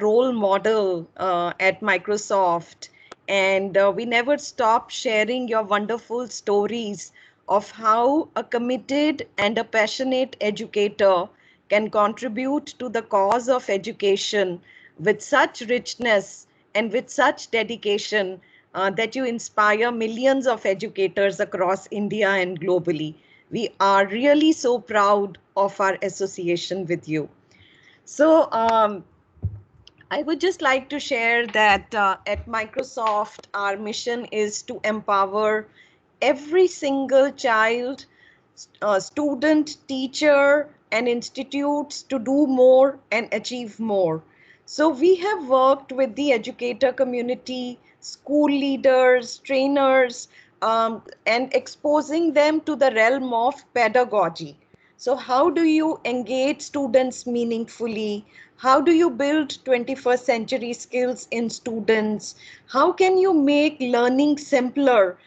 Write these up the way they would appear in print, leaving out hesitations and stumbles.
role model at Microsoft, and we never stop sharing your wonderful stories of how a committed and a passionate educator can contribute to the cause of education with such richness and with such dedication that you inspire millions of educators across India and globally. We are really so proud of our association with you. So, I would just like to share that at Microsoft, our mission is to empower every single child, student, teacher, and institutes to do more and achieve more. So we have worked with the educator community, school leaders, trainers, and exposing them to the realm of pedagogy. So how do you engage students meaningfully? How do you build 21st century skills in students? How can you make learning simpler,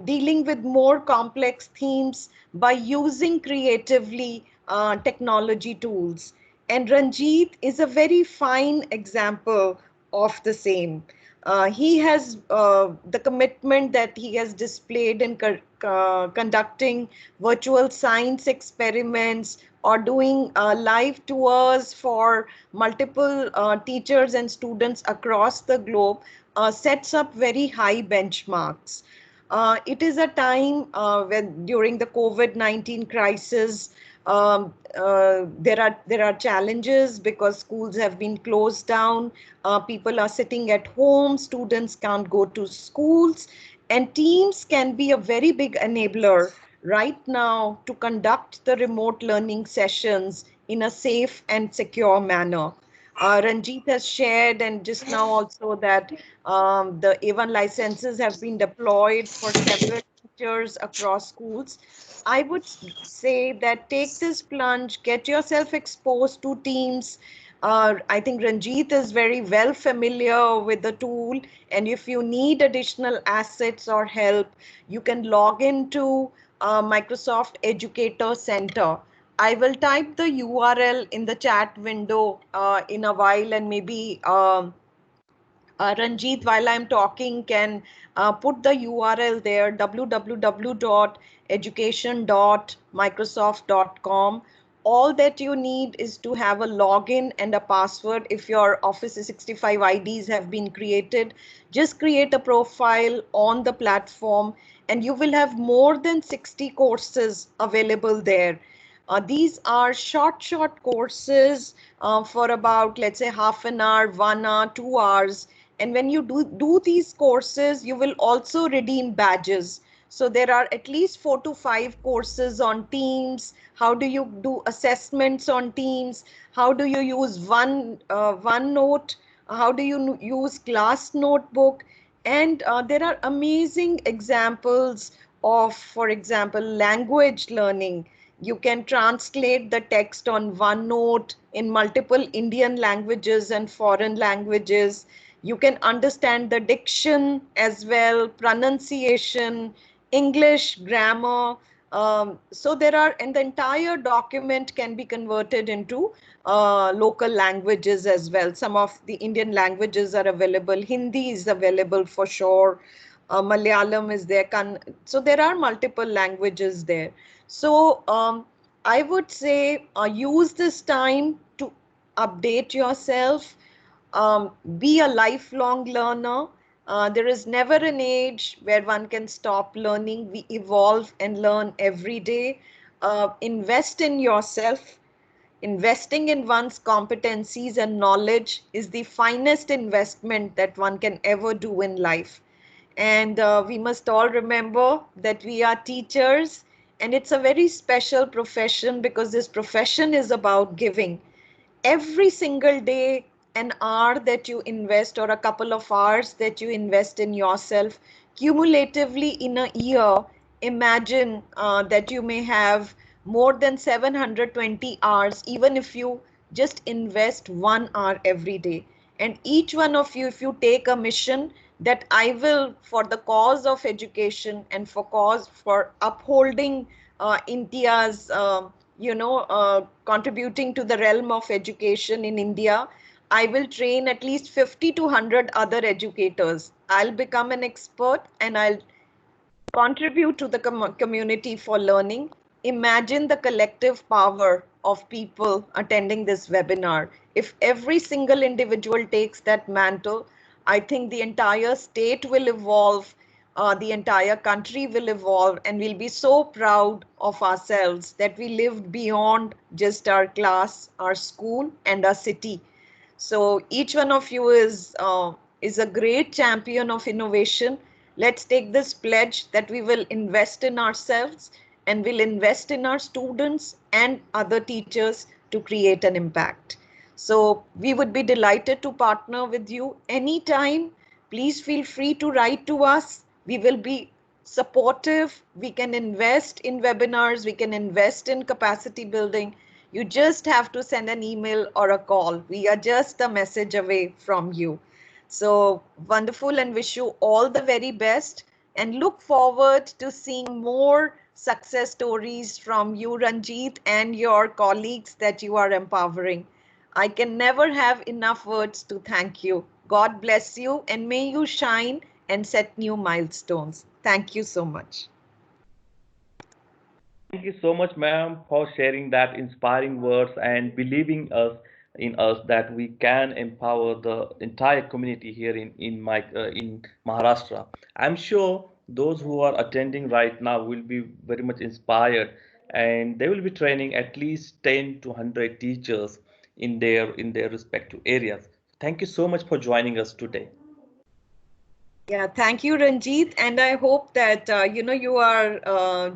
dealing with more complex themes by using creatively technology tools? And Ranjit is a very fine example of the same. He has the commitment that he has displayed in conducting virtual science experiments or doing live tours for multiple teachers and students across the globe sets up very high benchmarks. It is a time when during the COVID-19 crisis, there are challenges because schools have been closed down. People are sitting at home. Students can't go to schools, and teams can be a very big enabler right now to conduct the remote learning sessions in a safe and secure manner. Ranjit has shared, and just now also, that the A1 licenses have been deployed for several teachers across schools. I would say that take this plunge, get yourself exposed to Teams. I think Ranjit is very well familiar with the tool, and if you need additional assets or help, you can log into Microsoft Educator Center. I will type the URL in the chat window in a while, and maybe Ranjit, while I'm talking, can put the URL there, www.education.microsoft.com. All that you need is to have a login and a password. If your Office 365 IDs have been created, just create a profile on the platform, and you will have more than 60 courses available there. These are short courses for about, let's say, half an hour, 1 hour, 2 hours. And when you do these courses, you will also redeem badges. So there are at least 4 to 5 courses on Teams. How do you do assessments on Teams? How do you use OneNote? How do you use Class Notebook? And there are amazing examples of, for example, language learning. You can translate the text on OneNote in multiple Indian languages and foreign languages. You can understand the diction as well, pronunciation, English, grammar. So there are, and the entire document can be converted into local languages as well. Some of the Indian languages are available. Hindi is available for sure. Malayalam is there. So there are multiple languages there. So I would say use this time to update yourself, be a lifelong learner. There is never an age where one can stop learning. We evolve and learn every day. Invest in yourself. Investing in one's competencies and knowledge is the finest investment that one can ever do in life. And we must all remember that we are teachers, and it's a very special profession because this profession is about giving. Every single day, an hour that you invest or a couple of hours that you invest in yourself, cumulatively in a year, imagine that you may have more than 720 hours, even if you just invest 1 hour every day. And each one of you, if you take a mission that I will, for the cause of education and for upholding India's contributing to the realm of education in India, I will train at least 50 to 100 other educators. I'll become an expert and I'll contribute to the community for learning. Imagine the collective power of people attending this webinar. If every single individual takes that mantle, I think the entire state will evolve, the entire country will evolve, and we'll be so proud of ourselves that we lived beyond just our class, our school, and our city. So each one of you is a great champion of innovation. Let's take this pledge that we will invest in ourselves and will invest in our students and other teachers to create an impact. So we would be delighted to partner with you anytime. Please feel free to write to us. We will be supportive. We can invest in webinars. We can invest in capacity building. You just have to send an email or a call. We are just a message away from you. So wonderful, and wish you all the very best, and look forward to seeing more success stories from you, Ranjit, and your colleagues that you are empowering. I can never have enough words to thank you. God bless you, and may you shine and set new milestones. Thank you so much. Thank you so much, ma'am, for sharing that inspiring words and believing us in us that we can empower the entire community here in Maharashtra. I'm sure those who are attending right now will be very much inspired, and they will be training at least 10 to 100 teachers in their respective areas. Thank you so much for joining us today. Yeah, thank you, Ranjit. And I hope that you are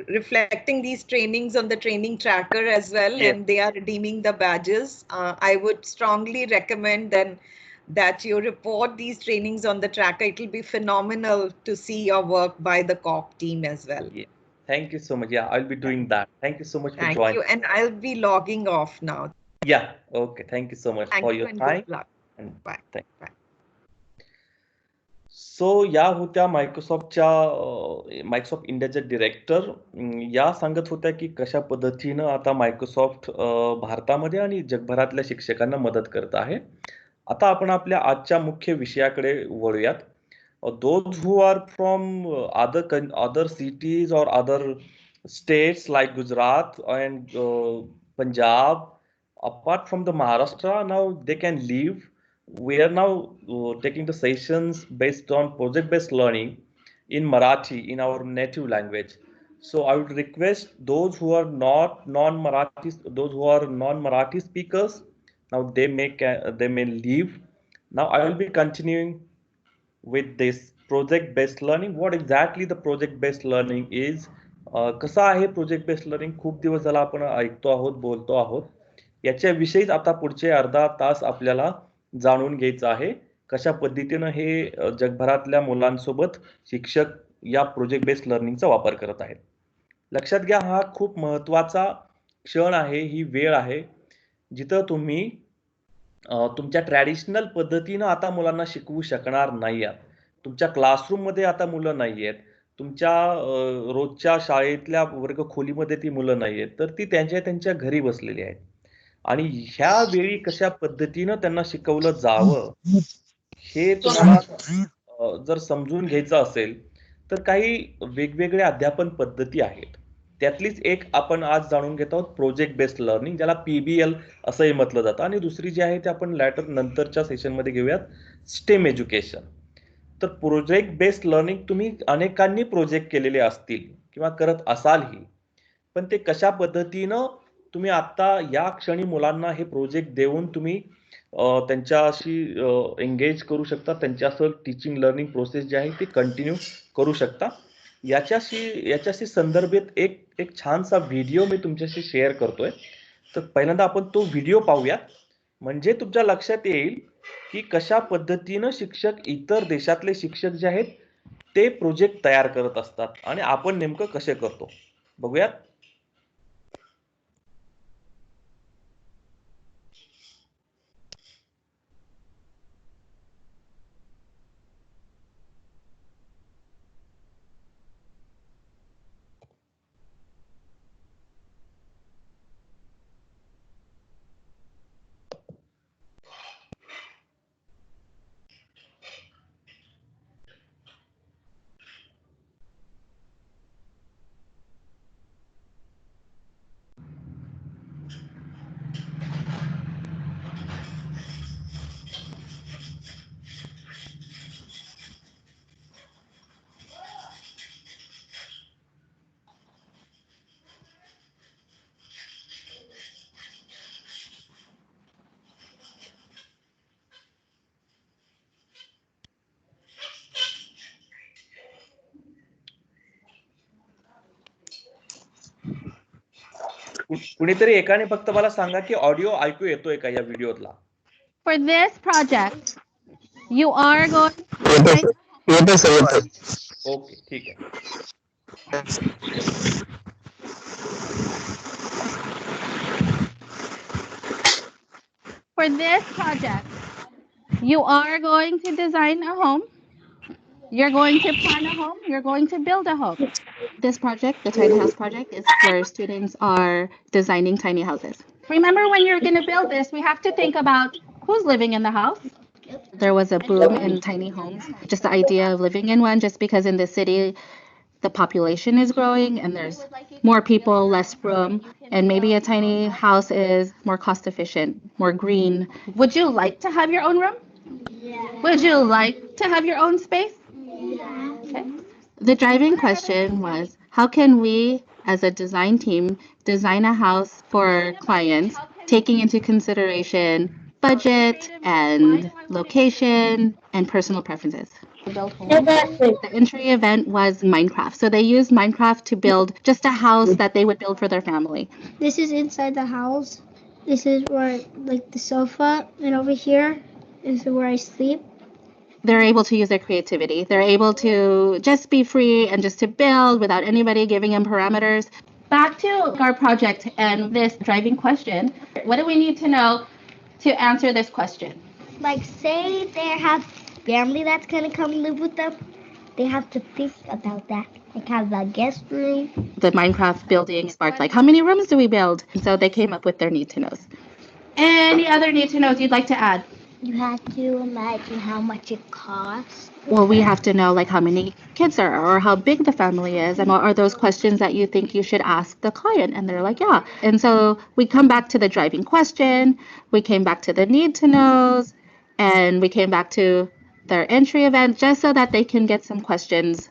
reflecting these trainings on the training tracker as well, Yes. and they are redeeming the badges. I would strongly recommend then that you report these trainings on the tracker. It will be phenomenal to see your work by the COP team as well. Yeah. Thank you so much. Yeah, I'll be doing that. Thank you so much for Thank joining. you. And I'll be logging off now. Yeah. Okay. Thank you so much Thank for you your and good time. luck. And Bye. thank Bye. So या होत्या Microsoft इंडियाच्या director. या सांगत होत्या की कशा पद्धतीनं आता मायक्रोसॉफ्ट भारतामध्ये आणि जगभरातल्या शिक्षकांना मदत करत आहे. आता आपण आपल्या आजच्या मुख्य विषयाकडे वळूयात. Those who are from other cities और other states like Gujarat and Punjab apart from the Maharashtra, now they can leave. We are now taking the sessions based on project-based learning in Marathi, in our native language. So I would request those who are not non-Marathi, those who are non-Marathi speakers, now they may leave. Now I will be continuing with this project-based learning. What exactly the project-based learning is? कसं आहे project based learning? खूप दिवस झाला आपण ऐकतो आहोत, बोलतो आहोत. याच्याविषयीच आता पुढचे अर्धा तास आपल्याला जाणून घ्यायचं आहे. कशा पद्धतीनं हे जगभरातल्या मुलांसोबत शिक्षक या प्रोजेक्ट बेस्ड लर्निंगचा वापर करत आहेत. लक्षात घ्या, हा खूप महत्वाचा क्षण आहे, ही वेळ आहे, जिथं तुम्ही तुमच्या ट्रॅडिशनल पद्धतीनं आता मुलांना शिकवू शकणार नाही आहात. तुमच्या क्लासरूममध्ये आता मुलं नाही आहेत. तुमच्या रोजच्या शाळेतल्या वर्गखोलीमध्ये ती मुलं नाही आहेत. तर ती त्यांच्या त्यांच्या घरी बसलेली आहेत. आणि ह्या वेळी कशा पद्धतीनं त्यांना शिकवलं जावं हे तुम्हाला जर समजून घ्यायचं असेल तर काही वेगवेगळ्या अध्यापन पद्धती आहेत. त्यातलीच एक आपण आज जाणून घेत आहोत, प्रोजेक्ट बेस्ड लर्निंग, ज्याला पीबीएल असंही म्हटलं जातं. आणि दुसरी जी आहे ते आपण नंतरच्या सेशनमध्ये घेऊयात, स्टेम एज्युकेशन. तर प्रोजेक्ट बेस्ड लर्निंग तुम्ही अनेकांनी प्रोजेक्ट केलेले असतील किंवा करत असालही, पण ते कशा पद्धतीनं तुम्ही आता या क्षणी मुलांना हे प्रोजेक्ट देऊन तुम्ही त्यांच्याशी एंगेज करू शकता, त्यांच्यासह टीचिंग लर्निंग प्रोसेस जी आहे ती कंटिन्यू करू शकता. याच्याशी संदर्भित एक एक छानसा व्हिडिओ मी तुमच्याशी शेअर करतोय. तर पहिल्यांदा आपण तो व्हिडिओ पाहूया, म्हणजे तुमच्या लक्षात येईल की कशा पद्धतीनं शिक्षक, इतर देशातले शिक्षक जे आहेत ते प्रोजेक्ट तयार करत असतात आणि आपण नेमकं कसे करतो. बघूयात. कुणीतरी एकाने फक्त मला सांगा की ऑडिओ ऐकू येतोय का या व्हिडिओतला? For this project, you are going okay, ठीक आहे. for this project, you are going to design a home. You're going to plan a home. You're going to build a home. This project, the tiny house project, is where students are designing tiny houses. Remember, when you're going to build this, we have to think about who's living in the house. There was a boom in tiny homes, just the idea of living in one, just because in the city, the population is growing and there's more people, less room, and maybe a tiny house is more cost efficient, more green. Would you like to have your own room? Yeah. Would you like to have your own space? Yeah. Okay. The driving question was, how can we, as a design team, design a house for clients, taking into consideration budget and location and personal preferences? The entry event was Minecraft. So they used Minecraft to build just a house that they would build for their family. This is inside the house. This is where, like, the sofa, and over here is where I sleep. They're able to use their creativity. They're able to just be free and just to build without anybody giving them parameters. Back to our project and this driving question. What do we need to know to answer this question? Like, say they have family that's gonna come live with them. They have to think about that. Like, have a guest room. The Minecraft building sparked like, how many rooms do we build? And so they came up with their need to knows. Any other need to knows you'd like to add? You have to imagine how much it costs. Well, we have to know like how many kids there are or how big the family is, and what are those questions that you think you should ask the client? And they're like, yeah. And so we come back to the driving question, we came back to the need to knows, and we came back to their entry event just so that they can get some questions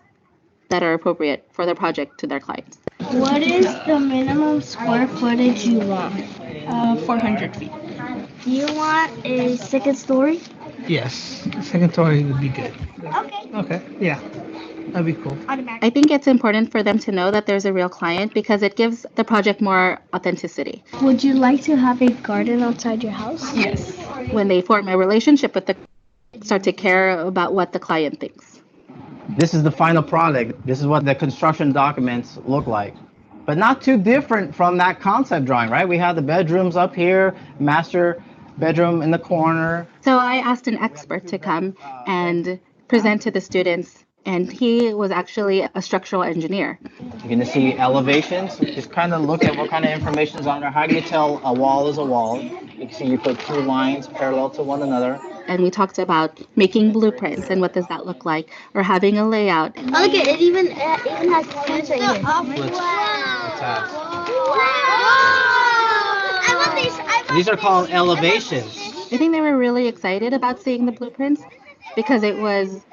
that are appropriate for their project to their clients. What is the minimum square footage you want? 400 feet. Do you want a second story? Yes, second story would be good. Okay. Okay, yeah, that'd be cool. I think it's important for them to know that there's a real client because it gives the project more authenticity. Would you like to have a garden outside your house? Yes. When they form a relationship with the start to care about what the client thinks. This is the final product. This is what the construction documents look like. But not too different from that concept drawing, right? We have the bedrooms up here, master bedroom in the corner. So I asked an expert to come and present to the students, and he was actually a structural engineer. You're gonna see elevations. Just kind of look at what kind of information is on there. How do you tell a wall is a wall? You can see you put two lines parallel to one another. And we talked about making blueprints and what does that look like, or having a layout. Oh, look, it even has plants right here. I want these. These are called elevations. I think they were really excited about seeing the blueprints because it was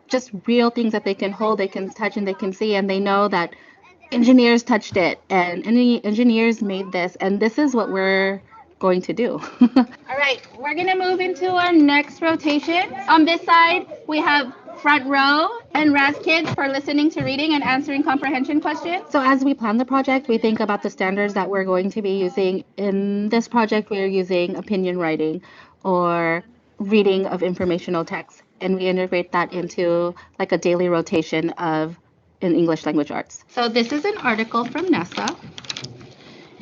just real things that they can hold, they can touch, and they can see, and they know that engineers touched it and engineers made this, and this is what we're going to do. All right, we're gonna move into our next rotation. On this side, we have front row and Raz Kids for listening to reading and answering comprehension questions. So as we plan the project, we think about the standards that we're going to be using. In this project, we're using opinion writing or reading of informational text, and we integrate that into like a daily rotation of in English language arts. So this is an article from NASA,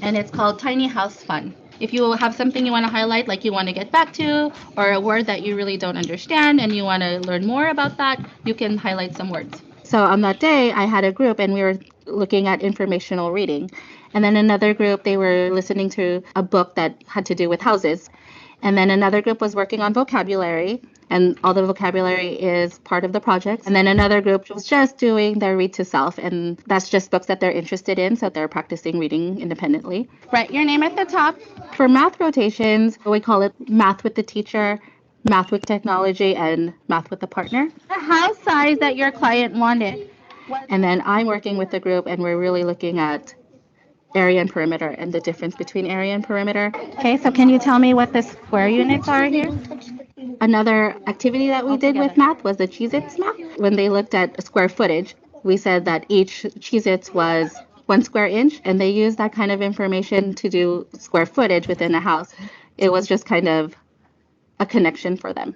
and it's called Tiny House Fun. If you have something you want to highlight, like you want to get back to, or a word that you really don't understand and you want to learn more about that, you can highlight some words. So on that day, I had a group and we were looking at informational reading. And then another group, they were listening to a book that had to do with houses. And then another group was working on vocabulary, and all the vocabulary is part of the project. And then another group was just doing their read to self, and that's just books that they're interested in, so they're practicing reading independently. Write your name at the top. For math rotations, we call it math with the teacher, math with technology, and math with the partner. The house size that your client wanted. And then I'm working with the group, and we're really looking at area and perimeter and the difference between area and perimeter. Okay, so can you tell me what the square units are here? Another activity that we did with math was the Cheez-Its math. When they looked at square footage, we said that each Cheez-Its was 1 square inch, and they use that kind of information to do square footage within a house. It was just kind of a connection for them.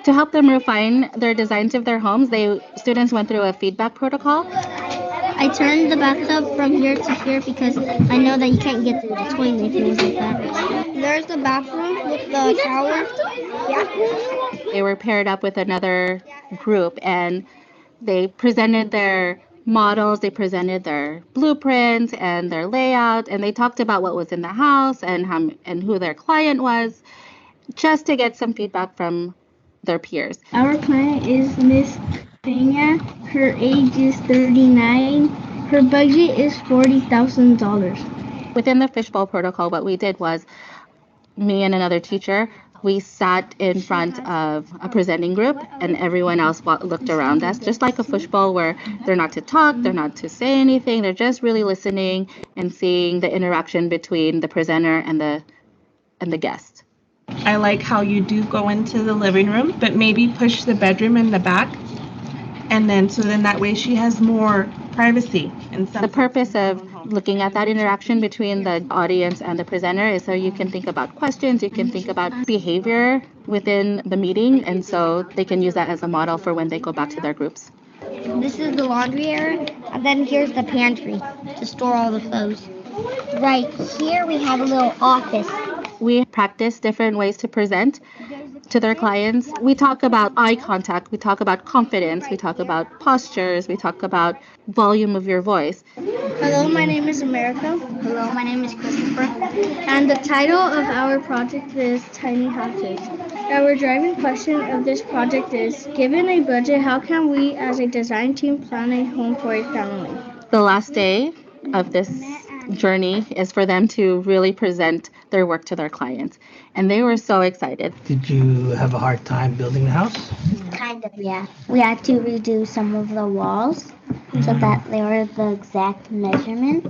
To help them refine their designs of their homes, students went through a feedback protocol. I turned the bathtub from here to here because I know that you can't get through the toilet and things like that. There's the bathroom with the shower. They were paired up with another group, and they presented their models, they presented their blueprints and their layout, and they talked about what was in the house and who their client was, just to get some feedback from their peers. Our client is Miss Pena. Her age is 39. Her budget is $40,000. Within the fishbowl protocol, what we did was, me and another teacher, we sat in front of a presenting group, and everyone else looked around us, just like a fishbowl, where they're not to talk, they're not to say anything, they're just really listening and seeing the interaction between the presenter and the guest. I like how you do go into the living room, but maybe push the bedroom in the back, and then that way she has more privacy. The purpose of looking at that interaction between the audience and the presenter is so you can think about questions, you can think about behavior within the meeting, and so they can use that as a model for when they go back to their groups. This is the laundry area, and then here's the pantry to store all the clothes. Right here we have a little office. We practice different ways to present to their clients. We talk about eye contact, we talk about confidence, we talk about postures, we talk about volume of your voice. Hello, my name is America. Hello, my name is Christopher. And the title of our project is Tiny Houses. Our driving question of this project is, given a budget, how can we as a design team plan a home for a family? The last day of this journey is for them to really present their work to their clients. And they were so excited. Did you have a hard time building the house? Kind of, yeah. We had to redo some of the walls so that they were the exact measurement.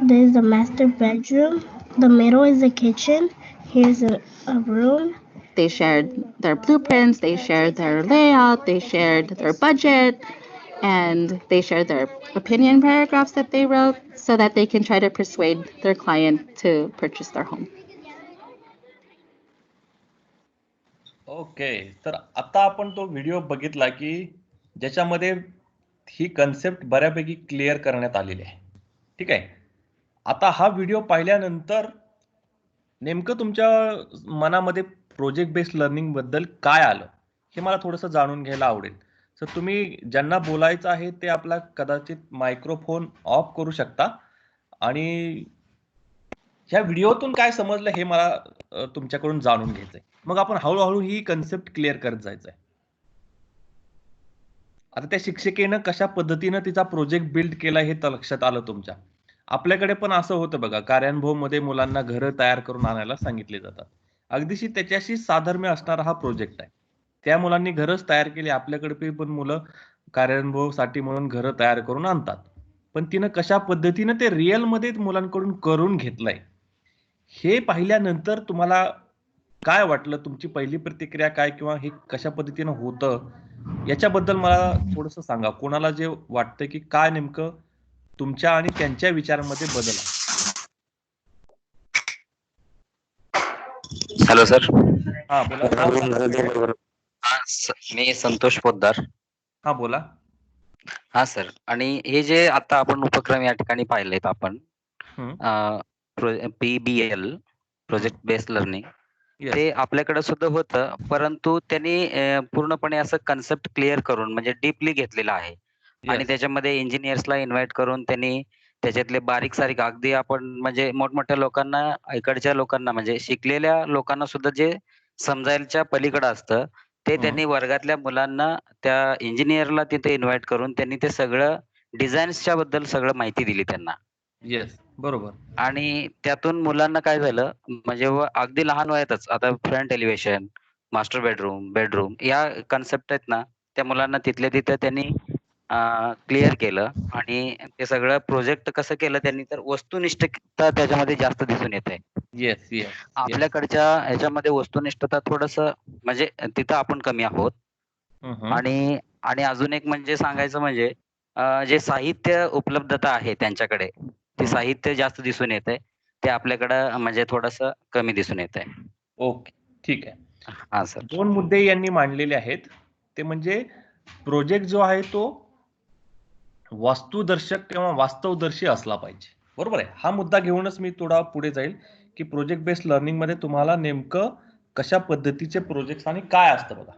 There's the master bedroom. The middle is the kitchen. Here's a room. They shared their blueprints, they shared their layout, they shared their budget, and they shared their opinion paragraphs that they wrote so that they can try to persuade their client to purchase their home. Okay, तर आता आपण तो video बघितला की ज्याच्यामध्ये ही concept बऱ्यापैकी clear करण्यात आलेली आहे. ठीक आहे. आता हा व्हिडिओ पाहिल्यानंतर नेमकं तुमच्या मनामध्ये प्रोजेक्ट बेस्ड लर्निंग बद्दल काय आलं हे मला थोडंसं जाणून घ्यायला आवडेल. सर तुम्ही ज्यांना बोलायचं आहे ते आपला कदाचित मायक्रोफोन ऑफ करू शकता आणि ह्या व्हिडिओतून काय समजलं हे मला तुमच्याकडून जाणून घ्यायचंय. मग आपण हळूहळू ही कन्सेप्ट क्लिअर करत जायचंय. आता त्या शिक्षिकेनं कशा पद्धतीनं तिचा प्रोजेक्ट बिल्ड केला हे तर लक्षात आलं तुमच्या. आपल्याकडे पण असं होतं बघा, कार्यानुभवमध्ये मुलांना घरं तयार करून आणायला सांगितले जातात. अगदीशी त्याच्याशी साधर्म्य असणारा हा प्रोजेक्ट आहे. त्या मुलांनी घरच तयार केली. आपल्याकडे पण मुलं कार्यानुभवासाठी म्हणून घरं तयार करून आणतात. पण तिनं कशा पद्धतीनं ते रिअल मध्ये मुलांकडून करून घेतलंय हे पाहिल्यानंतर तुम्हाला काय वाटलं? तुमची पहिली प्रतिक्रिया काय किंवा हे कशा पद्धतीनं होतं याच्याबद्दल मला थोडंसं सांगा. कोणाला जे वाटतं की काय नेमकं तुमच्या आणि त्यांच्या विचारांमध्ये बदल आहे. Hello sir. हा बोला. मी संतोष पोद्दार. हा बोला. हा सर, आणि हे जे आता आपण उपक्रम या ठिकाणी पाहिलेत आपण PBL प्रोजेक्ट बेस्ड लर्निंग, ते आपल्याकडे सुद्धा होतं, परंतु त्यांनी पूर्णपणे असं कन्सेप्ट क्लिअर करून म्हणजे डीपली घेतलेलं आहे. आणि त्याच्यामध्ये इंजिनियर्सला इन्व्हाइट करून त्यांनी त्याच्यातले बारीक सारीक अगदी आपण म्हणजे मोठमोठ्या लोकांना, इकडच्या लोकांना म्हणजे शिकलेल्या लोकांना सुद्धा जे समजायच्या पलीकडे असतं ते त्यांनी वर्गातल्या मुलांना त्या इंजिनियरला तिथे इन्व्हाइट करून त्यांनी ते सगळं डिझाईन्सच्या बद्दल सगळं माहिती दिली त्यांना. येस, बरोबर. आणि त्यातून मुलांना काय झालं म्हणजे अगदी लहान वयातच आता फ्रंट एलिव्हेशन, मास्टर बेडरूम या कन्सेप्ट आहेत ना, त्या मुलांना तिथल्या तिथं त्यांनी क्लिअर केलं. आणि ते सगळं प्रोजेक्ट कसं केलं त्यांनी, तर वस्तुनिष्ठता त्याच्यामध्ये जास्त दिसून येते. Yes yes. आपल्याकडच्या ह्याच्यामध्ये वस्तुनिष्ठता थोडस म्हणजे तिथं आपण कमी आहोत. आणि आणि अजून एक म्हणजे सांगायचं म्हणजे जे साहित्य उपलब्धता आहे त्यांच्याकडे, ते साहित्य जास्त दिसून येतंय. ते आपल्याकडं म्हणजे थोडंसं कमी दिसून येतंय. ओके, ठीक आहे. हां सर. 2 मुद्दे यांनी मांडलेले आहेत. ते म्हणजे प्रोजेक्ट जो आहे तो वास्तुदर्शक किंवा वास्तवदर्शी असला पाहिजे. बरोबर आहे. हा मुद्दा घेऊनच मी थोडा पुढे जाईल, की प्रोजेक्ट बेस्ड लर्निंग मध्ये तुम्हाला नेमकं कशा पद्धतीचे प्रोजेक्ट्स आणि काय असतं बघा.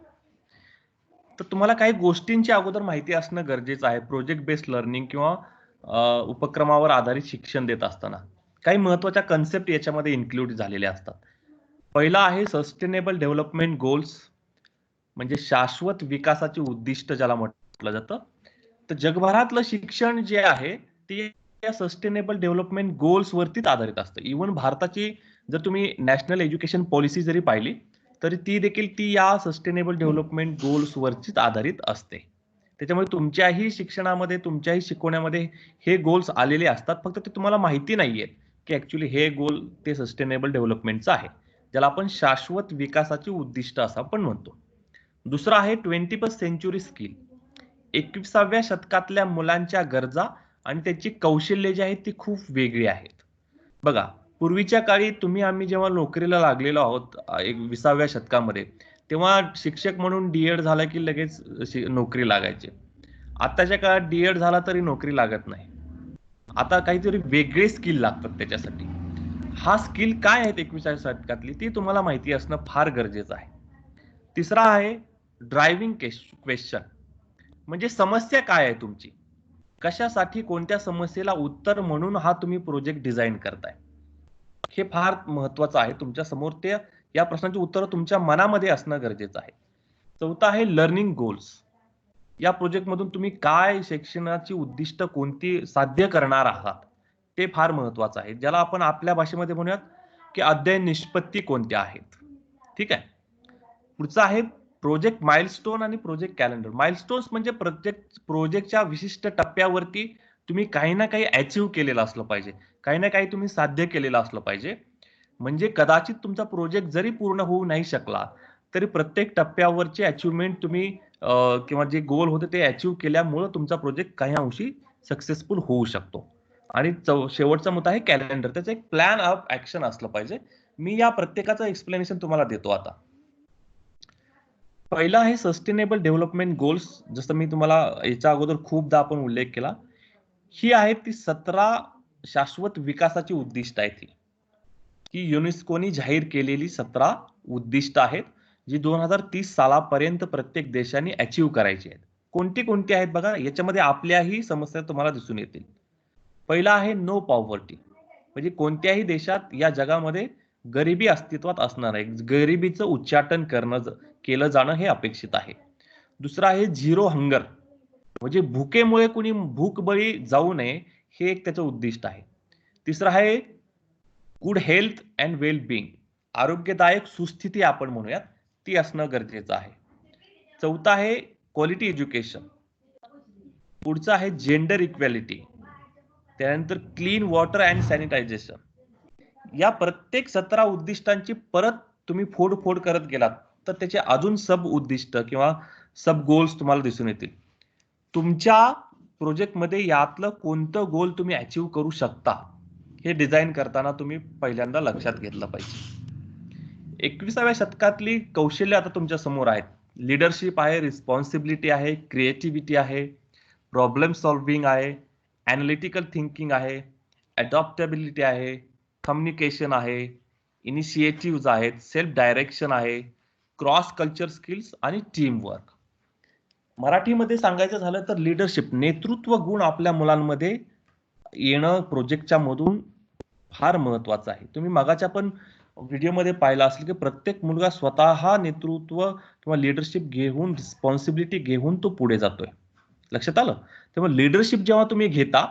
तर तुम्हाला काही गोष्टींची अगोदर माहिती असणं गरजेचं आहे. प्रोजेक्ट बेस्ड लर्निंग किंवा उपक्रमावर आधारित शिक्षण देत असताना काही महत्त्वाच्या कन्सेप्ट याच्यामध्ये इन्क्लूड झालेल्या असतात. पहिला आहे सस्टेनेबल डेव्हलपमेंट गोल्स, म्हणजे शाश्वत विकासाची उद्दिष्ट ज्याला म्हटलं जातं. तर जगभरातलं शिक्षण जे आहे ते या सस्टेनेबल डेव्हलपमेंट गोल्स वरतीच आधारित असतं. इव्हन भारताची जर तुम्ही नॅशनल एज्युकेशन पॉलिसी जरी पाहिली तरी ती देखील या सस्टेनेबल डेव्हलपमेंट गोल्स वरतीच आधारित असते. त्याच्यामुळे तुमच्याही शिक्षणामध्ये, तुमच्याही शिकवण्यामध्ये हे गोल्स आलेले असतात. फक्त ते तुम्हाला माहिती नाहीये की ऍक्च्युली हे गोल ते सस्टेनेबल डेव्हलपमेंटचं आहे, ज्याला आपण शाश्वत विकासाची उद्दिष्ट असं आपण म्हणतो. दुसरा आहे 21st सेंचुरी स्किल. 21व्या शतकातल्या मुलांच्या गरजा आणि त्याची कौशल्य जी आहेत ती खूप वेगळी आहेत. बघा, पूर्वीच्या काळी तुम्ही आम्ही जेव्हा नोकरीला लागलेलो आहोत 20व्या शतकामध्ये, तेव्हा शिक्षक म्हणून डीएड झाला की लगेच नोकरी लागायची. आताच्या काळात डीएड झाला तरी नोकरी लागत नाही. आता काहीतरी वेगळे स्किल लागतात त्याच्यासाठी. हा स्किल काय आहेत 21व्या शतकातली ती तुम्हाला माहिती असणं फार गरजेचं आहे. तिसरा आहे ड्रायव्हिंग क्वेश्चन, म्हणजे समस्या काय आहे तुमची, कशासाठी, कोणत्या समस्येला उत्तर म्हणून हा तुम्ही प्रोजेक्ट डिझाईन करताय. हे फार महत्वाचं आहे. तुमच्या समोर ते या प्रश्नाची उत्तर तुमच्या मनामध्ये असणं गरजेचं आहे. चौथा आहे लर्निंग गोल्स. या प्रोजेक्ट मधून तुम्ही काय शिक्षणाची उद्दिष्ट कोणती साध्य करणार आहात ते फार महत्वाचं आहे, ज्याला आपण आपल्या भाषेमध्ये म्हणूयात की अध्ययन निष्पत्ती कोणत्या आहेत. ठीक आहे. पुढचा आहे प्रोजेक्ट माइलस्टोन आणि प्रोजेक्ट कॅलेंडर. माइलस्टोन्स म्हणजे प्रोजेक्टच्या विशिष्ट टप्प्यावरती तुम्ही काही ना काही अचीव्ह केलेलं असलं पाहिजे, काही ना काही तुम्ही साध्य केलेलं असलं पाहिजे. म्हणजे कदाचित तुमचा प्रोजेक्ट जरी पूर्ण होऊ नाही शकला तरी प्रत्येक टप्प्यावरचे अचिव्हमेंट तुम्ही किंवा जे गोल होते ते अचीव्ह केल्यामुळे तुमचा प्रोजेक्ट काही अंशी सक्सेसफुल होऊ शकतो. आणि शेवटचा मुद्दा आहे कॅलेंडर. त्याचं एक प्लॅन ऑफ ऍक्शन असलं पाहिजे. मी या प्रत्येकाचं एक्सप्लेनेशन तुम्हाला देतो आता. पहिला आहे सस्टेनेबल डेव्हलपमेंट गोल्स. जसं मी तुम्हाला याच्या अगोदर खूपदा आपण उल्लेख केला, ही आहे ती 17 शाश्वत विकासाची उद्दिष्ट आहेत. ही युनेस्कोनी जाहीर केलेली 17 उद्दिष्ट आहेत, जी 2030 सालापर्यंत प्रत्येक देशाने अचीव्ह करायची आहेत. कोणती कोणती आहेत बघा, याच्यामध्ये आपल्याही समस्या तुम्हाला दिसून येतील. पहिला आहे नो पॉवर्टी, म्हणजे कोणत्याही देशात या जगामध्ये गरिबी अस्तित्वात असणार आहे. गरिबीचं उच्चाटन केलं जाणं हे अपेक्षित आहे. दुसरा आहे झिरो हंगर, म्हणजे भुकेमुळे कुणी भूकबळी जाऊ नये, हे एक त्याचं उद्दिष्ट आहे. तिसरं आहे good health and well being, आरोग्यदायक सुस्थिती आपण म्हणूयात ती असणं गरजेचं आहे. चौथा आहे क्वालिटी एज्युकेशन. पुढचं आहे जेंडर इक्वॅलिटी. त्यानंतर क्लीन वॉटर अँड सॅनिटायझेशन. या प्रत्येक 17 उद्दिष्टांची परत तुम्ही फोड करत गेलात तर त्याचे अजून सब उद्दिष्ट किंवा सब गोल्स तुम्हाला दिसून येतील. तुमच्या प्रोजेक्टमध्ये यातलं कोणतं गोल तुम्ही अचीव्ह करू शकता हे डिझाईन करताना तुम्ही पहिल्यांदा लक्षात घेतलं पाहिजे. 21व्या शतकातली कौशल्य आता तुमच्या समोर आहेत. लीडरशिप आहे, रिस्पॉन्सिबिलिटी आहे, क्रिएटिव्हिटी आहे, प्रॉब्लेम सॉल्व्हिंग आहे, ॲनालिटिकल थिंकिंग आहे, अडॉप्टेबिलिटी आहे, कम्युनिकेशन आहे, इनिशिएटिव्ह आहेत, सेल्फ डायरेक्शन आहे, क्रॉस कल्चर स्किल्स आणि टीम वर्क. मराठीमध्ये सांगायचं झालं तर लीडरशिप, नेतृत्व गुण आपल्या मुलांमध्ये येणं प्रोजेक्टच्या मधून फार महत्वाचं आहे. तुम्ही मागाच्या पण व्हिडिओमध्ये पाहिलं असेल की प्रत्येक मुलगा स्वतः नेतृत्व किंवा लीडरशिप घेऊन, रिस्पॉन्सिबिलिटी घेऊन तो पुढे जातोय. लक्षात आलं? तेव्हा लीडरशिप जेव्हा तुम्ही घेता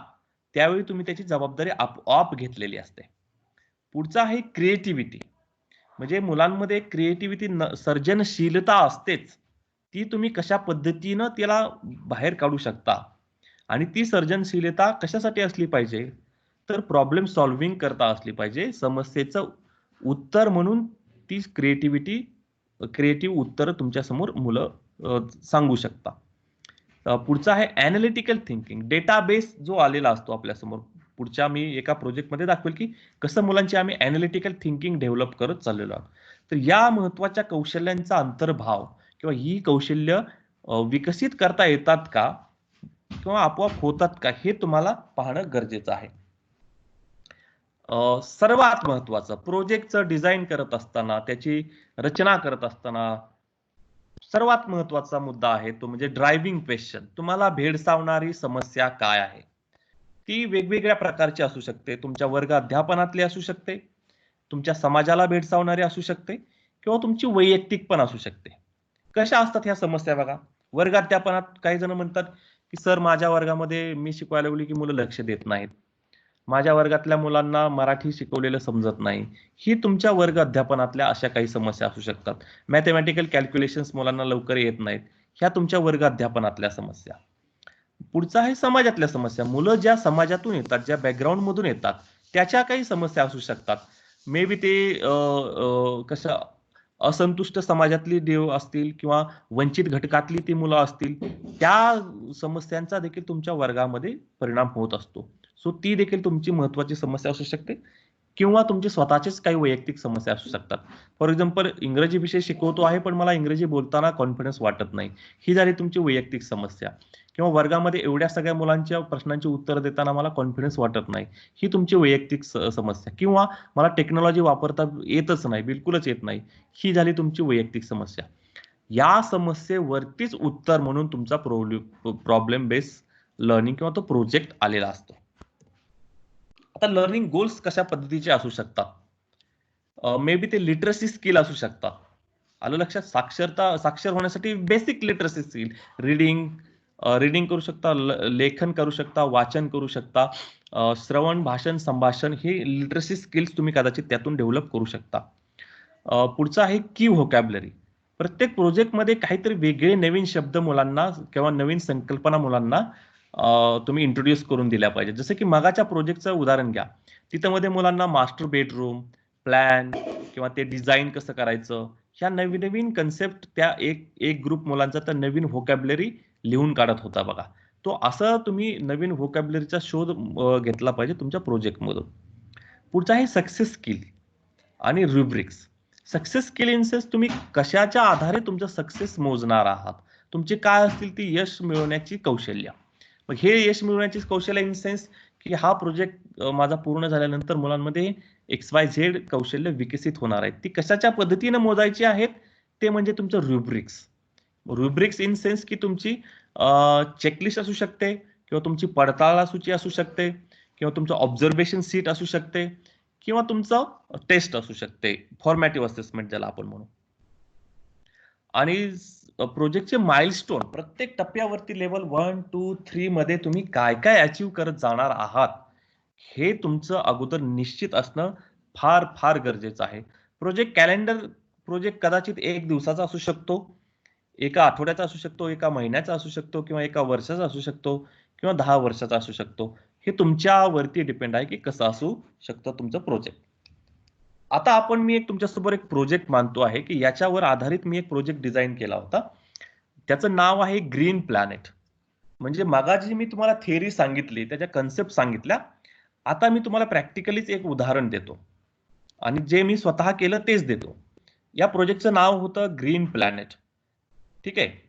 त्यावेळी तुम्ही त्याची जबाबदारी आपोआप घेतलेली असते. पुढचा आहे क्रिएटिव्हिटी, म्हणजे मुलांमध्ये क्रिएटिव्हिटी, सर्जनशीलता असतेच, ती तुम्ही कशा पद्धतीनं त्याला बाहेर काढू शकता. आणि ती सर्जनशीलता कशासाठी असली पाहिजे तर प्रॉब्लेम सॉल्व्हिंग करता असली पाहिजे. समस्येचं उत्तर म्हणून ती क्रिएटिव्ह उत्तर तुमच्या समोर मुलं सांगू शकता. पुढचा आहे ॲनालिटिकल थिंकिंग. डेटाबेस जो आलेला असतो आपल्यासमोर, पुढच्या मी एका प्रोजेक्टमध्ये दाखवेल की कसं मुलांची आम्ही ॲनालिटिकल थिंकिंग डेव्हलप करत चाललेलो आहोत. तर या महत्त्वाच्या कौशल्यांचा अंतर्भाव किंवा ही कौशल्य विकसित करता येतात का किंवा आपोआप होतात का हे तुम्हाला पाहणं गरजेचं आहे. सर्वात महत्त्वाचं प्रोजेक्टचं डिझाईन करत असताना, त्याची रचना करत असताना सर्वात महत्त्वाचा मुद्दा आहे तो म्हणजे ड्रायव्हिंग क्वेश्चन. तुम्हाला भेडसावणारी समस्या काय आहे? ती वेगवेगळ्या प्रकारची असू शकते. तुमच्या वर्ग अध्यापनातली असू शकते, तुमच्या समाजाला भेडसावणारी असू शकते किंवा तुमची वैयक्तिक पण असू शकते. कशा असतात ह्या समस्या बघा. वर्ग अध्यापनात काही जण म्हणतात की सर माझ्या वर्गामध्ये मी शिकवायला लागलो की मुलं लक्ष देत नाहीत. माझ्या वर्गातल्या मुलांना मराठी शिकवलेलं समजत नाही. ही तुमच्या वर्ग अध्यापनातल्या अशा काही समस्या असू शकतात. मॅथमॅटिकल कॅल्क्युलेशन्स मुलांना लवकर येत नाहीत. ह्या तुमच्या वर्ग अध्यापनातल्या समस्या. पुढचा आहे समाजातल्या समस्या. मुलं ज्या समाजातून येतात, ज्या बॅकग्राऊंड मधून येतात, त्याच्या काही समस्या असू शकतात. मे बी ते कशा असंतुष्ट समाजातली देव असतील किंवा वंचित घटकातली ती मुलं असतील. त्या समस्यांचा देखील तुमच्या वर्गामध्ये परिणाम होत असतो. सो ती देखील तुमची महत्त्वाची समस्या असू शकते किंवा तुमचे स्वतःचेच काही वैयक्तिक समस्या असू शकतात. फॉर एक्झाम्पल इंग्रजी विषय शिकवतो आहे पण मला इंग्रजी बोलताना कॉन्फिडन्स वाटत नाही. ही झाली तुमची वैयक्तिक समस्या. किंवा वर्गामध्ये एवढ्या सगळ्या मुलांच्या प्रश्नांची उत्तर देताना मला कॉन्फिडन्स वाटत नाही. ही तुमची वैयक्तिक समस्या. किंवा मला टेक्नॉलॉजी वापरता येतच नाही, बिलकुलच येत नाही. ही झाली तुमची वैयक्तिक समस्या. या समस्येवरतीच उत्तर म्हणून तुमचा प्रॉब्लेम बेस लर्निंग किंवा तो प्रोजेक्ट आलेला असतो. आता लर्निंग गोल्स कशा पद्धतीचे असू शकतात? मे बी ते लिटरसी स्किल असू शकतात. आलं लक्षात? साक्षर होण्यासाठी बेसिक लिटरसी स्किल, रीडिंग करू शकता, लेखन करू शकता, वाचन करू शकता, श्रवण, भाषण, संभाषण हे लिटरसी स्किल्स तुम्ही कदाचित त्यातून डेव्हलप करू शकता. पुढचा आहे की व्होकॅब्युलरी. प्रत्येक प्रोजेक्टमध्ये काहीतरी वेगळे नवीन शब्द मुलांना किंवा नवीन संकल्पना मुलांना तुम्ही इंट्रोड्यूस करून दिल्या पाहिजे. जसं की मगाच्या प्रोजेक्टचं उदाहरण घ्या. तिथं मध्ये मुलांना मास्टर बेडरूम, प्लॅन किंवा ते डिझाईन कसं करायचं, ह्या नवीन कन्सेप्ट त्या एक ग्रुप मुलांचा तर नवीन व्होकॅब्युलरी लिहून काढत होता बघा. तो असं तुम्ही नवीन व्होकॅब्युलरीचा शोध घेतला पाहिजे तुमच्या प्रोजेक्टमधून. पुढचा आहे सक्सेस स्किल आणि rubrics. Success skill in sense तुम्ही कशाच्या आधारे तुमचं सक्सेस मोजणार आहात, तुमची काय असतील ती यश मिळवण्याची कौशल्य. मग हे यश मिळवण्याची कौशल्य इन सेन्स की हा प्रोजेक्ट माझा पूर्ण झाल्यानंतर मुलांमध्ये XYZ कौशल्य विकसित होणार आहेत. ती कशाच्या पद्धतीने मोजायची आहेत ते म्हणजे तुमचं रुब्रिक्स. रुब्रिक्स इन सेन्स की तुमची चेकलिस्ट असू शकते किंवा तुमची पडताळा सूची असू शकते किंवा तुमचं ऑब्झर्वेशन सीट असू शकते किंवा तुमचं टेस्ट असू शकते, फॉर्मॅटिव्ह असेसमेंट ज्याला आपण म्हणू. आणि प्रोजेक्टचे माइलस्टोन, प्रत्येक टप्प्यावरती लेवल 1, 2, 3 मध्ये तुम्ही काय काय अचीव्ह करत जाणार आहात हे तुमचं अगोदर निश्चित असणं फार फार गरजेचं आहे. प्रोजेक्ट कॅलेंडर, प्रोजेक्ट कदाचित 1 दिवसाचा असू शकतो, एका आठवड्याचा असू शकतो, एका महिन्याचा असू शकतो किंवा एका वर्षाचा असू शकतो किंवा 10 वर्षाचा असू शकतो. हे तुमच्यावरती डिपेंड आहे की कसं असू शकतं तुमचं प्रोजेक्ट. आता मी तुमच्यासमोर एक प्रोजेक्ट मानतो आहे की याच्यावर आधारित मी एक प्रोजेक्ट डिझाईन केला होता. त्याचं नाव आहे ग्रीन प्लॅनेट. म्हणजे मगाची मी तुम्हाला थिअरी सांगितली, त्याच्या कन्सेप्ट सांगितल्या. आता मी तुम्हाला प्रॅक्टिकलीच एक उदाहरण देतो आणि जे मी स्वतः केलं तेच देतो. या प्रोजेक्टचं नाव होतं ग्रीन प्लॅनेट. ठीक आहे.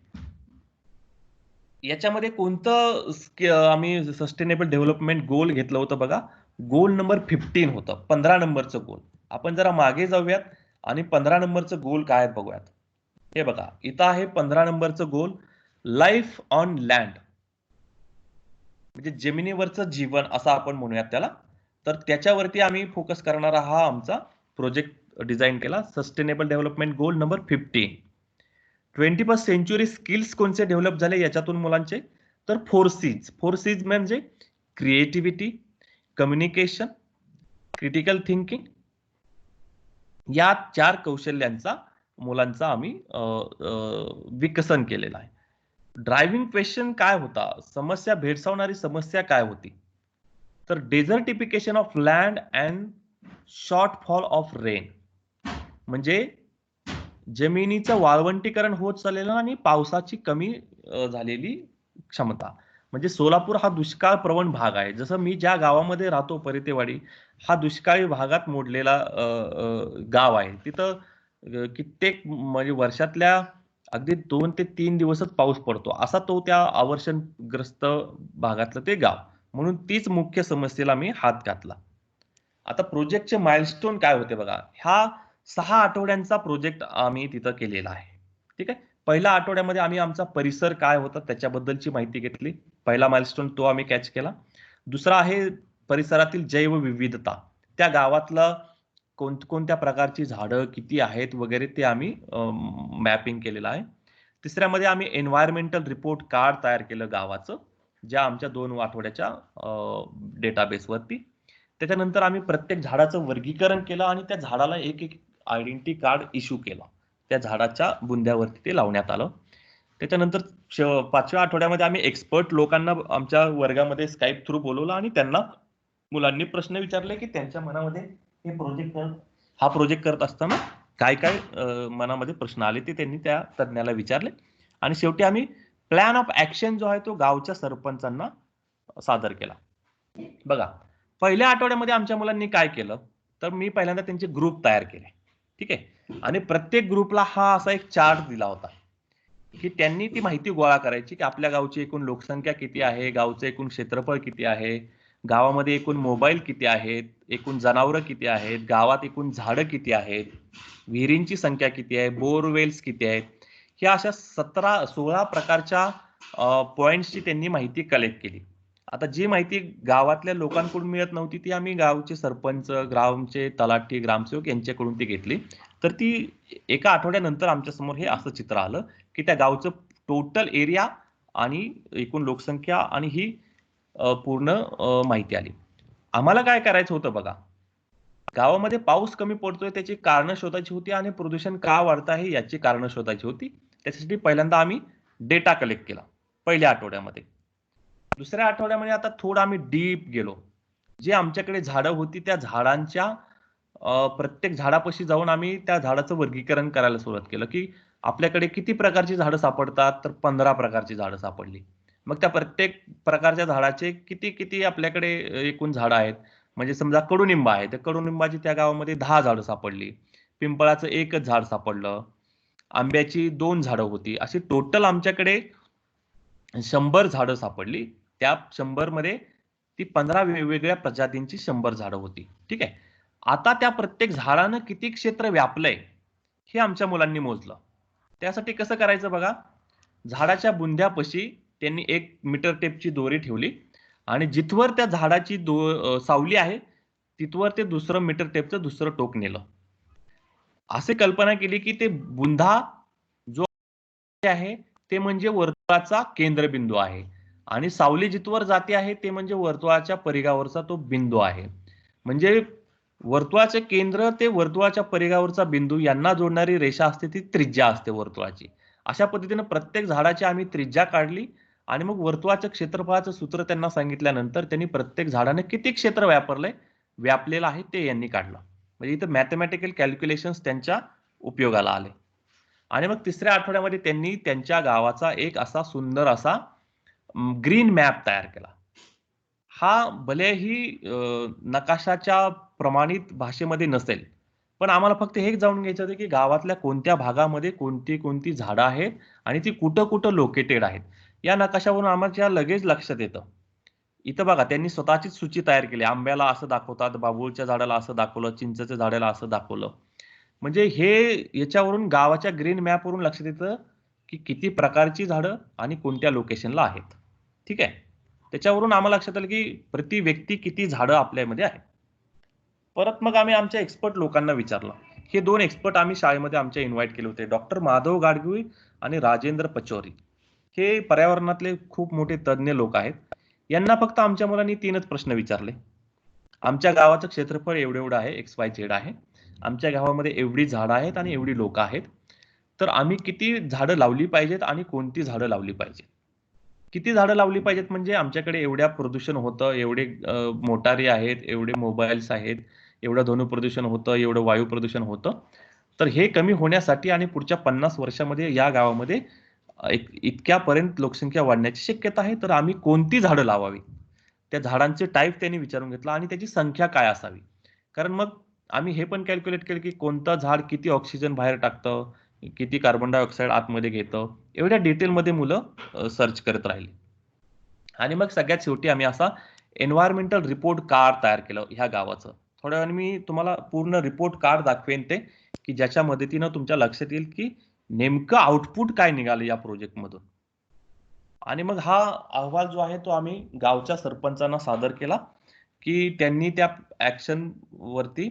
याच्यामध्ये कोणतं आम्ही सस्टेनेबल डेव्हलपमेंट गोल घेतलं होतं बघा. गोल नंबर 15 होतं, 15 नंबरचं गोल. आपण जरा मागे जाऊयात आणि 15 नंबरचं गोल काय आहेत बघूयात. हे बघा इथं आहे 15 नंबरचं गोल, लाईफ ऑन लँड, म्हणजे जमिनीवरचं जीवन असं आपण म्हणूयात त्याला. तर त्याच्यावरती आम्ही फोकस करणारा हा आमचा प्रोजेक्ट डिझाईन केला. Sustainable development goal number 15. 21st century skills कोणते डेव्हलप झाले याच्यातून मुलांचे, तर 4 C's. 4 C's म्हणजे क्रिएटिव्हिटी, कम्युनिकेशन, क्रिटिकल थिंकिंग, या 4 कौशल्यांचा मुलांचा आम्ही विकसन केलेला आहे. ड्रायव्हिंग क्वेश्चन काय होता, समस्या भेडसावणारी समस्या काय होती, तर desertification of land and shortfall of rain, म्हणजे जमिनीचं वाळवंटीकरण होत चाललेलं आणि पावसाची कमी झालेली क्षमता. म्हणजे सोलापूर हा दुष्काळ प्रवण भाग आहे. जसं मी ज्या गावामध्ये राहतो परितेवाडी, हा दुष्काळी भागात मोडलेला गाव आहे. तिथं कित्येक म्हणजे वर्षातल्या अगदी 2 ते 3 दिवसच पाऊस पडतो. असा तो त्या अवर्षणग्रस्त भागातलं ते गाव. म्हणून तीच मुख्य समस्येला मी हात घातला. आता प्रोजेक्टचे माइलस्टोन काय होते बघा. हा 6 आठवड्यांचा प्रोजेक्ट आम्ही तिथं केलेला आहे. ठीक आहे. पहिल्या आठवड्यामध्ये आम्ही आमचा परिसर काय होता त्याच्याबद्दलची माहिती घेतली. पहिला माइलस्टोन तो आम्ही कॅच केला. दुसरा आहे परिसरातील जैवविविधता. त्या गावातलं कोणत्या प्रकारची झाडं किती आहेत वगैरे ते आम्ही मॅपिंग केलेलं आहे. तिसऱ्यामध्ये आम्ही एन्व्हायरमेंटल रिपोर्ट कार्ड तयार केलं गावाचं, ज्या आमच्या 2 आठवड्याच्या डेटाबेसवरती. त्याच्यानंतर आम्ही प्रत्येक झाडाचं वर्गीकरण केलं आणि त्या झाडाला एक आयडेंटिटी कार्ड इश्यू केलं. त्या झाडाच्या बुंद्यावरती ते लावण्यात आलं. त्याच्यानंतर 5व्या आठवड्यामध्ये आम्ही एक्सपर्ट लोकांना आमच्या वर्गामध्ये स्काईप थ्रू बोलवलं आणि त्यांना मुलांनी प्रश्न विचारले की त्यांच्या मनामध्ये हा प्रोजेक्ट करत असताना काय काय मनामध्ये प्रश्न आले ते त्यांनी त्या तज्ञाला विचारले. आणि शेवटी आम्ही प्लॅन ऑफ ऍक्शन जो आहे तो गावच्या सरपंचांना सादर केला. बघा, पहिल्या आठवड्यामध्ये आमच्या मुलांनी काय केलं तर मी पहिल्यांदा त्यांचे ग्रुप तयार केले. ठीक आहे. आणि प्रत्येक ग्रुपला हा असा एक चार्ट दिला होता की त्यांनी ती माहिती गोळा करायची की आपल्या गावची एकूण लोकसंख्या किती आहे, गावचं एकूण क्षेत्रफळ किती आहे, गावामध्ये एकूण मोबाईल किती आहेत, एकूण जनावरं किती आहेत, गावात एकूण झाडं किती आहेत, विहिरींची संख्या किती आहे, बोरवेल्स किती आहेत. ह्या अशा 16 प्रकारच्या पॉइंट्सची त्यांनी माहिती कलेक्ट केली. आता जी माहिती गावातल्या लोकांकडून मिळत नव्हती ती आम्ही गावचे सरपंच, ग्रामचे तलाठी, ग्रामसेवक यांच्याकडून ती घेतली. तर ती एका आठवड्यानंतर आमच्या समोर हे असं चित्र आलं की त्या गावचं टोटल एरिया आणि एकूण लोकसंख्या आणि ही पूर्ण माहिती आली. आम्हाला काय करायचं होतं बघा, गावामध्ये पाऊस कमी पडतोय त्याची कारणं शोधायची होती आणि प्रदूषण का वाढत आहे याची कारणं शोधायची होती. त्याच्यासाठी पहिल्यांदा आम्ही डेटा कलेक्ट केला पहिल्या आठवड्यामध्ये. दुसऱ्या आठवड्यामध्ये आता थोडं आम्ही डीप गेलो. जे आमच्याकडे झाडं होती त्या झाडांच्या प्रत्येक झाडापाशी जाऊन आम्ही त्या झाडाचं वर्गीकरण करायला सुरुवात केलं की आपल्याकडे किती प्रकारची झाडं सापडतात. तर 15 प्रकारची झाडं सापडली. मग त्या प्रत्येक प्रकारच्या झाडाचे किती किती आपल्याकडे एकूण झाडं आहेत. म्हणजे समजा कडुनिंब आहे तर कडुनिंबाची त्या गावामध्ये 10 झाडं सापडली, पिंपळाचं एकच झाड सापडलं, आंब्याची 2 झाडं होती. अशी टोटल आमच्याकडे 100 झाडं सापडली. त्या 100 मध्ये ती 15 वेगवेगळ्या प्रजातींची 100 झाडं होती. ठीक आहे. आता त्या प्रत्येक झाडानं किती क्षेत्र व्यापलंय हे आमच्या मुलांनी मोजलं. त्यासाठी कसं करायचं बघा, झाडाच्या बुंद्यापाशी त्यांनी 1 मीटर टेपची दोरी ठेवली आणि जिथवर त्या झाडाची सावली आहे तिथवर ते दुसरं मीटर टेपचं दुसरं टोक नेलं. असे कल्पना केली की ते बुंधा जो आहे ते म्हणजे वर्तुळाचा केंद्रबिंदू आहे आणि सावली जिथवर जाते आहे ते म्हणजे वर्तुळाच्या परिघावरचा तो बिंदू आहे. म्हणजे वर्तुळाचे केंद्र ते वर्तुळाच्या परिघावरचा बिंदू यांना जोडणारी रेषा असते ती त्रिज्या असते वर्तुळाची. अशा पद्धतीने प्रत्येक झाडाची आम्ही त्रिज्या काढली आणि मग वर्तुळाच्या क्षेत्रफळाचं सूत्र त्यांना सांगितल्यानंतर त्यांनी प्रत्येक झाडाने किती क्षेत्र व्यापलेलं आहे ते यांनी काढलं. म्हणजे इथं मॅथमॅटिकल कॅल्क्युलेशन्स त्यांच्या उपयोगाला आले. आणि मग तिसऱ्या आठवड्यामध्ये त्यांनी त्यांच्या गावाचा एक असा सुंदर असा ग्रीन मॅप तयार केला. हा भलेही नकाशाच्या प्रमाणित भाषेमध्ये नसेल, पण आम्हाला फक्त हे जाणून घ्यायचं होतं की गावातल्या कोणत्या भागामध्ये कोणती कोणती झाडं आहेत आणि ती कुठं कुठं लोकेटेड आहेत. या नकाशावरून आम्हाला लगेच लक्षात येतं. इथं बघा त्यांनी स्वतःचीच सूची तयार केली. आंब्याला असं दाखवतात, बाबूळच्या झाडाला असं दाखवलं, चिंचेच्या झाडाला असं दाखवलं. म्हणजे हे याच्यावरून गावाच्या ग्रीन मॅपवरून लक्षात येतं की किती प्रकारची झाडं आणि कोणत्या लोकेशनला आहेत. ठीक आहे. त्याच्यावरून आम्हाला लक्षात आलं की प्रति व्यक्ती किती झाडं आपल्यामध्ये आहेत. परत मग आम्ही आमच्या एक्सपर्ट लोकांना विचारलं. हे 2 एक्सपर्ट आम्ही शाळेमध्ये आमच्या इन्व्हाइट केले होते. डॉक्टर माधव गाडगुळी आणि राजेंद्र पचौरी. हे पर्यावरणातले खूप मोठे तज्ञ लोक आहेत. यांना फक्त आमच्या मुलांनी 3च प्रश्न विचारले. आमच्या गावाचं क्षेत्रफळ एवढं आहे, XYZ आहे. आमच्या गावामध्ये एवढी झाडं आहेत आणि एवढी लोक आहेत. तर आम्ही किती झाडं लावली पाहिजेत आणि कोणती झाडं लावली पाहिजेत. किती झाडं लावली पाहिजेत म्हणजे आमच्याकडे एवढ्या प्रदूषण होतं, एवढे मोटारी आहेत, एवढे मोबाईल्स आहेत, एवढं ध्वनी प्रदूषण होतं, एवढं वायू प्रदूषण होतं. तर हे कमी होण्यासाठी आणि पुढच्या 50 वर्षामध्ये या गावामध्ये इतक्यापर्यंत लोकसंख्या वाढण्याची शक्यता आहे, तर आम्ही कोणती झाडं लावावी, त्या झाडांचे टाईप त्यांनी विचारून घेतला आणि त्याची संख्या काय असावी. कारण मग आम्ही हे पण कॅल्क्युलेट केलं की कोणतं झाड किती ऑक्सिजन बाहेर टाकतं, किती कार्बन डायऑक्साईड आतमध्ये घेतं, एवढ्या डिटेलमध्ये मुलं सर्च करत राहिली. आणि मग सगळ्यात शेवटी आम्ही असा एन्व्हायरमेंटल रिपोर्ट कार्ड तयार केलं ह्या गावाचं. थोड्या वेळाने मी तुम्हाला पूर्ण रिपोर्ट कार्ड दाखवेन ते, की ज्याच्या मदतीनं तुमच्या लक्षात येईल की नेमकं आउटपुट काय निघालं या प्रोजेक्टमधून. आणि मग हा अहवाल जो आहे तो आम्ही गावच्या सरपंचांना सादर केला, की त्यांनी त्या ऍक्शन वरती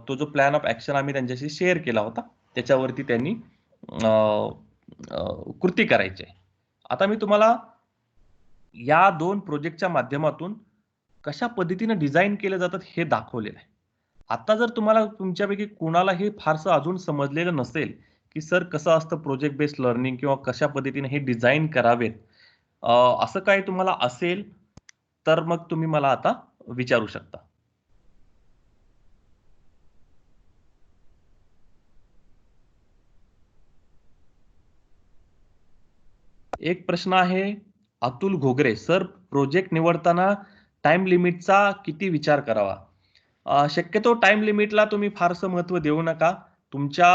तो जो प्लॅन ऑफ ऍक्शन आम्ही त्यांच्याशी शेअर केला होता त्याच्यावरती त्यांनी कृती करायची आहे. आता मी तुम्हाला या 2 प्रोजेक्टच्या माध्यमातून कशा पद्धतीने डिझाईन केले जातात हे दाखवलेलं आहे. आता जर तुम्हाला तुमच्यापैकी कुणाला हे फारसं अजून समजलेलं नसेल, की सर कसं असतं प्रोजेक्ट बेस्ड लर्निंग किंवा कशा पद्धतीने हे डिझाईन करावेत, असं काही तुम्हाला असेल तर मग तुम्ही मला आता विचारू शकता. एक प्रश्न आहे अतुल घोगरे, सर प्रोजेक्ट निवडताना टाइम लिमिटचा किती विचार करावा? शक्यतो टाइम लिमिटला तुम्ही फारसं महत्त्व देऊ नका. तुमच्या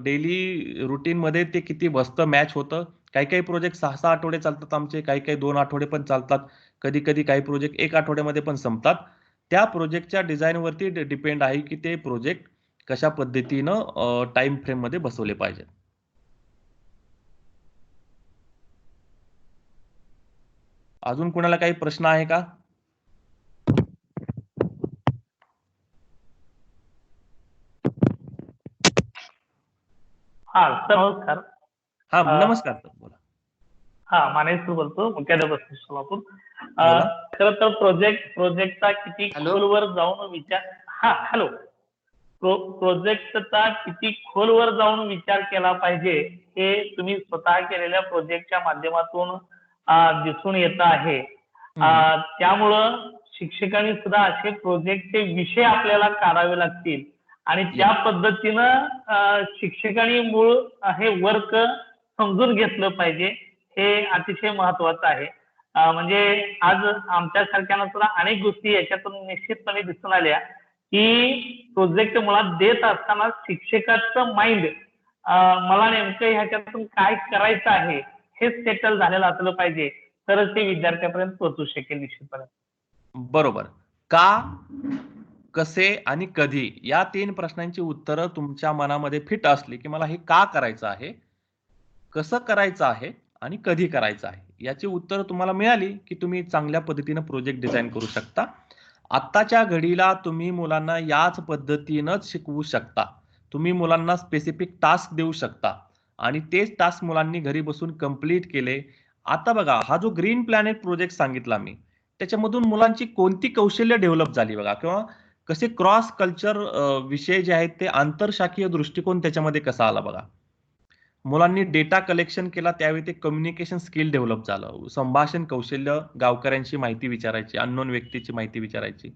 डेली रुटीनमध्ये ते किती बसतं, मॅच होतं. काही प्रोजेक्ट 6-6 आठवडे चालतात आमचे, काही 2 आठवडे पण चालतात. कधी-कधी काही प्रोजेक्ट 1 आठवड्यामध्ये पण संपतात. त्या प्रोजेक्टच्या डिझाईनवरती डिपेंड आहे की ते प्रोजेक्ट कशा पद्धतीनं टाइम फ्रेममध्ये बसवले पाहिजेत. अजून कोणाला काही प्रश्न आहे का? हा सर नमस्कार. हा नमस्कार सर, बोला. हा मानेश्वर बोलतो, मुख्याध्यापक सोलापूर. बोला. खरं तर प्रोजेक्टचा किती खोलवर जाऊन विचार हॅलो प्रोजेक्टचा किती खोलवर जाऊन विचार केला पाहिजे हे तुम्ही स्वतः केलेल्या प्रोजेक्टच्या माध्यमातून दिसून येत आहे. त्यामुळं शिक्षकांनी सुद्धा असे प्रोजेक्टचे विषय आपल्याला काढावे लागतील आणि त्या पद्धतीनं शिक्षकांनी मूळ हे वर्क समजून घेतलं पाहिजे. हे अतिशय महत्वाचं आहे. म्हणजे आज आमच्यासारख्यांना सुद्धा अनेक गोष्टी याच्यातून निश्चितपणे दिसून आल्या की प्रोजेक्ट मुळात देत असताना शिक्षकाचं माइंड मला नेमकं ह्याच्यातून काय करायचं आहे हे सेटल झालेलं असलं पाहिजे, तरच ते विद्यार्थ्यापर्यंत पोहोचू शकेल निश्चितपणे. बरोबर. का, कसे आणि कधी या 3 प्रश्नांची उत्तरं तुमच्या मनामध्ये फिट असली की मला हे का करायचं आहे, कसं करायचं आहे आणि कधी करायचं आहे, याची उत्तरं तुम्हाला मिळाली की तुम्ही चांगल्या पद्धतीनं प्रोजेक्ट डिझाईन करू शकता. आत्ताच्या घडीला तुम्ही मुलांना याच पद्धतीनंच शिकवू शकता. तुम्ही मुलांना स्पेसिफिक टास्क देऊ शकता आणि तेच टास्क मुलांनी घरी बसून कंप्लीट केले. आता बघा, हा जो ग्रीन प्लॅनेट प्रोजेक्ट सांगितला मी, त्याच्यामधून मुलांची कोणती कौशल्य डेव्हलप झाली बघा, किंवा कसे क्रॉस कल्चर विषय जे आहेत ते आंतरशाखीय दृष्टिकोन त्याच्यामध्ये कसा आला बघा. मुलांनी डेटा कलेक्शन केला त्यावेळी ते कम्युनिकेशन स्किल डेव्हलप झालं. संभाषण कौशल्य, गावकऱ्यांची माहिती विचारायची, अननोन व्यक्तीची माहिती विचारायची,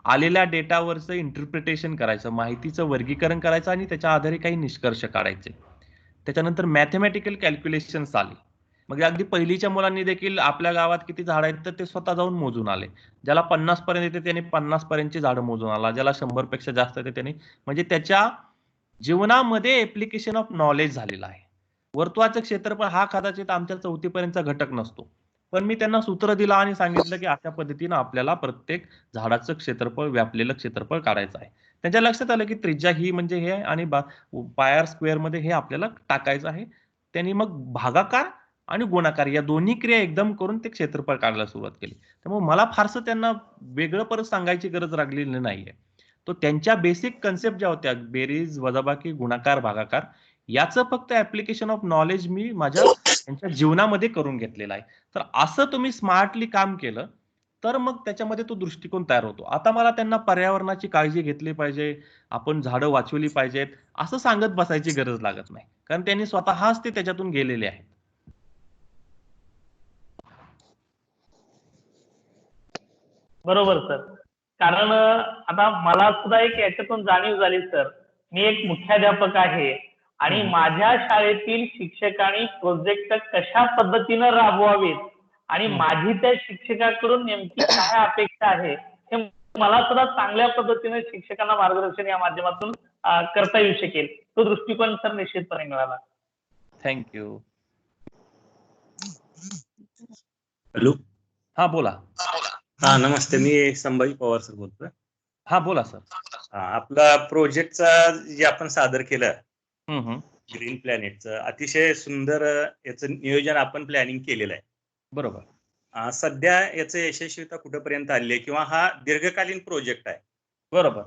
आलेल्या डेटावरचं इंटरप्रिटेशन करायचं, माहितीचं वर्गीकरण करायचं आणि त्याच्या आधारे काही निष्कर्ष काढायचे. त्याच्यानंतर मॅथमॅटिकल कॅल्क्युलेशन्स आले. मग अगदी पहिलीच्या मुलांनी देखील आपल्या गावात किती झाडं आहेत तर ते स्वतः जाऊन मोजून आले. ज्याला 50 पर्यंत येते त्याने 50 पर्यंतची झाडं मोजून आला, ज्याला 100 पेक्षा जास्त येते त्याने, म्हणजे त्याच्या जीवनामध्ये ऍप्लिकेशन ऑफ नॉलेज झालेला आहे. वर्तुळाचं क्षेत्रफळ हा कदाचित आमच्या 4थी पर्यंतचा घटक नसतो, पण मी त्यांना सूत्र दिलं आणि सांगितलं की अशा पद्धतीनं आपल्याला प्रत्येक झाडाचं क्षेत्रफळ, व्यापलेलं क्षेत्रफळ काढायचं आहे. त्यांच्या लक्षात आलं की त्रिज्या ही म्हणजे हे आहे आणि पायर स्क्वेअर मध्ये हे आपल्याला टाकायचं आहे. त्यांनी मग भागाकार आणि गुणाकार या दोन्ही क्रिया एकदम करून ते क्षेत्रफळ काढायला सुरुवात केली. त्यामुळे मला फारसं त्यांना वेगळं परत सांगायची गरज लागलेली नाहीये. तो त्यांच्या बेसिक कन्सेप्ट ज्या होत्या, बेरीज, वजाबाकी, गुणाकार, भागाकार, याचं फक्त ऍप्लिकेशन ऑफ नॉलेज मी माझ्या त्यांच्या जीवनामध्ये करून घेतलेलं आहे. तर असं तुम्ही स्मार्टली काम केलं तर मग त्याच्यामध्ये तो दृष्टिकोन तयार होतो. आता मला त्यांना पर्यावरणाची काळजी घेतली पाहिजे, आपण झाडं वाचवली पाहिजेत असं सांगत बसायची गरज लागत नाही, कारण त्यांनी स्वतःच ते त्याच्यातून गेलेले आहेत. बरोबर सर. कारण आता मला सुद्धा एक याच्यातून जाणीव झाली सर, मी एक मुख्याध्यापक आहे आणि माझ्या शाळेतील शिक्षकांनी प्रोजेक्ट कशा पद्धतीनं राबवावेत आणि माझी त्या शिक्षकाकडून नेमकी काय अपेक्षा आहे हे मला सुद्धा चांगल्या पद्धतीने शिक्षकांना मार्गदर्शन या माध्यमातून करता येऊ शकेल. तो दृष्टिकोन सर निश्चितपणे मिळाला. थँक्यू. हॅलो. हा बोला. हा नमस्ते, मी संभाजी पवार सर बोलतोय. हा बोला सर. आपला प्रोजेक्टचा जे आपण सादर केलं ग्रीन प्लॅनेटचं, अतिशय सुंदर याचं नियोजन आपण प्लॅनिंग केलेलं आहे. बरोबर. सध्या याचं यशस्वीता कुठेपर्यंत आली आहे किंवा हा दीर्घकालीन प्रोजेक्ट आहे? बरोबर.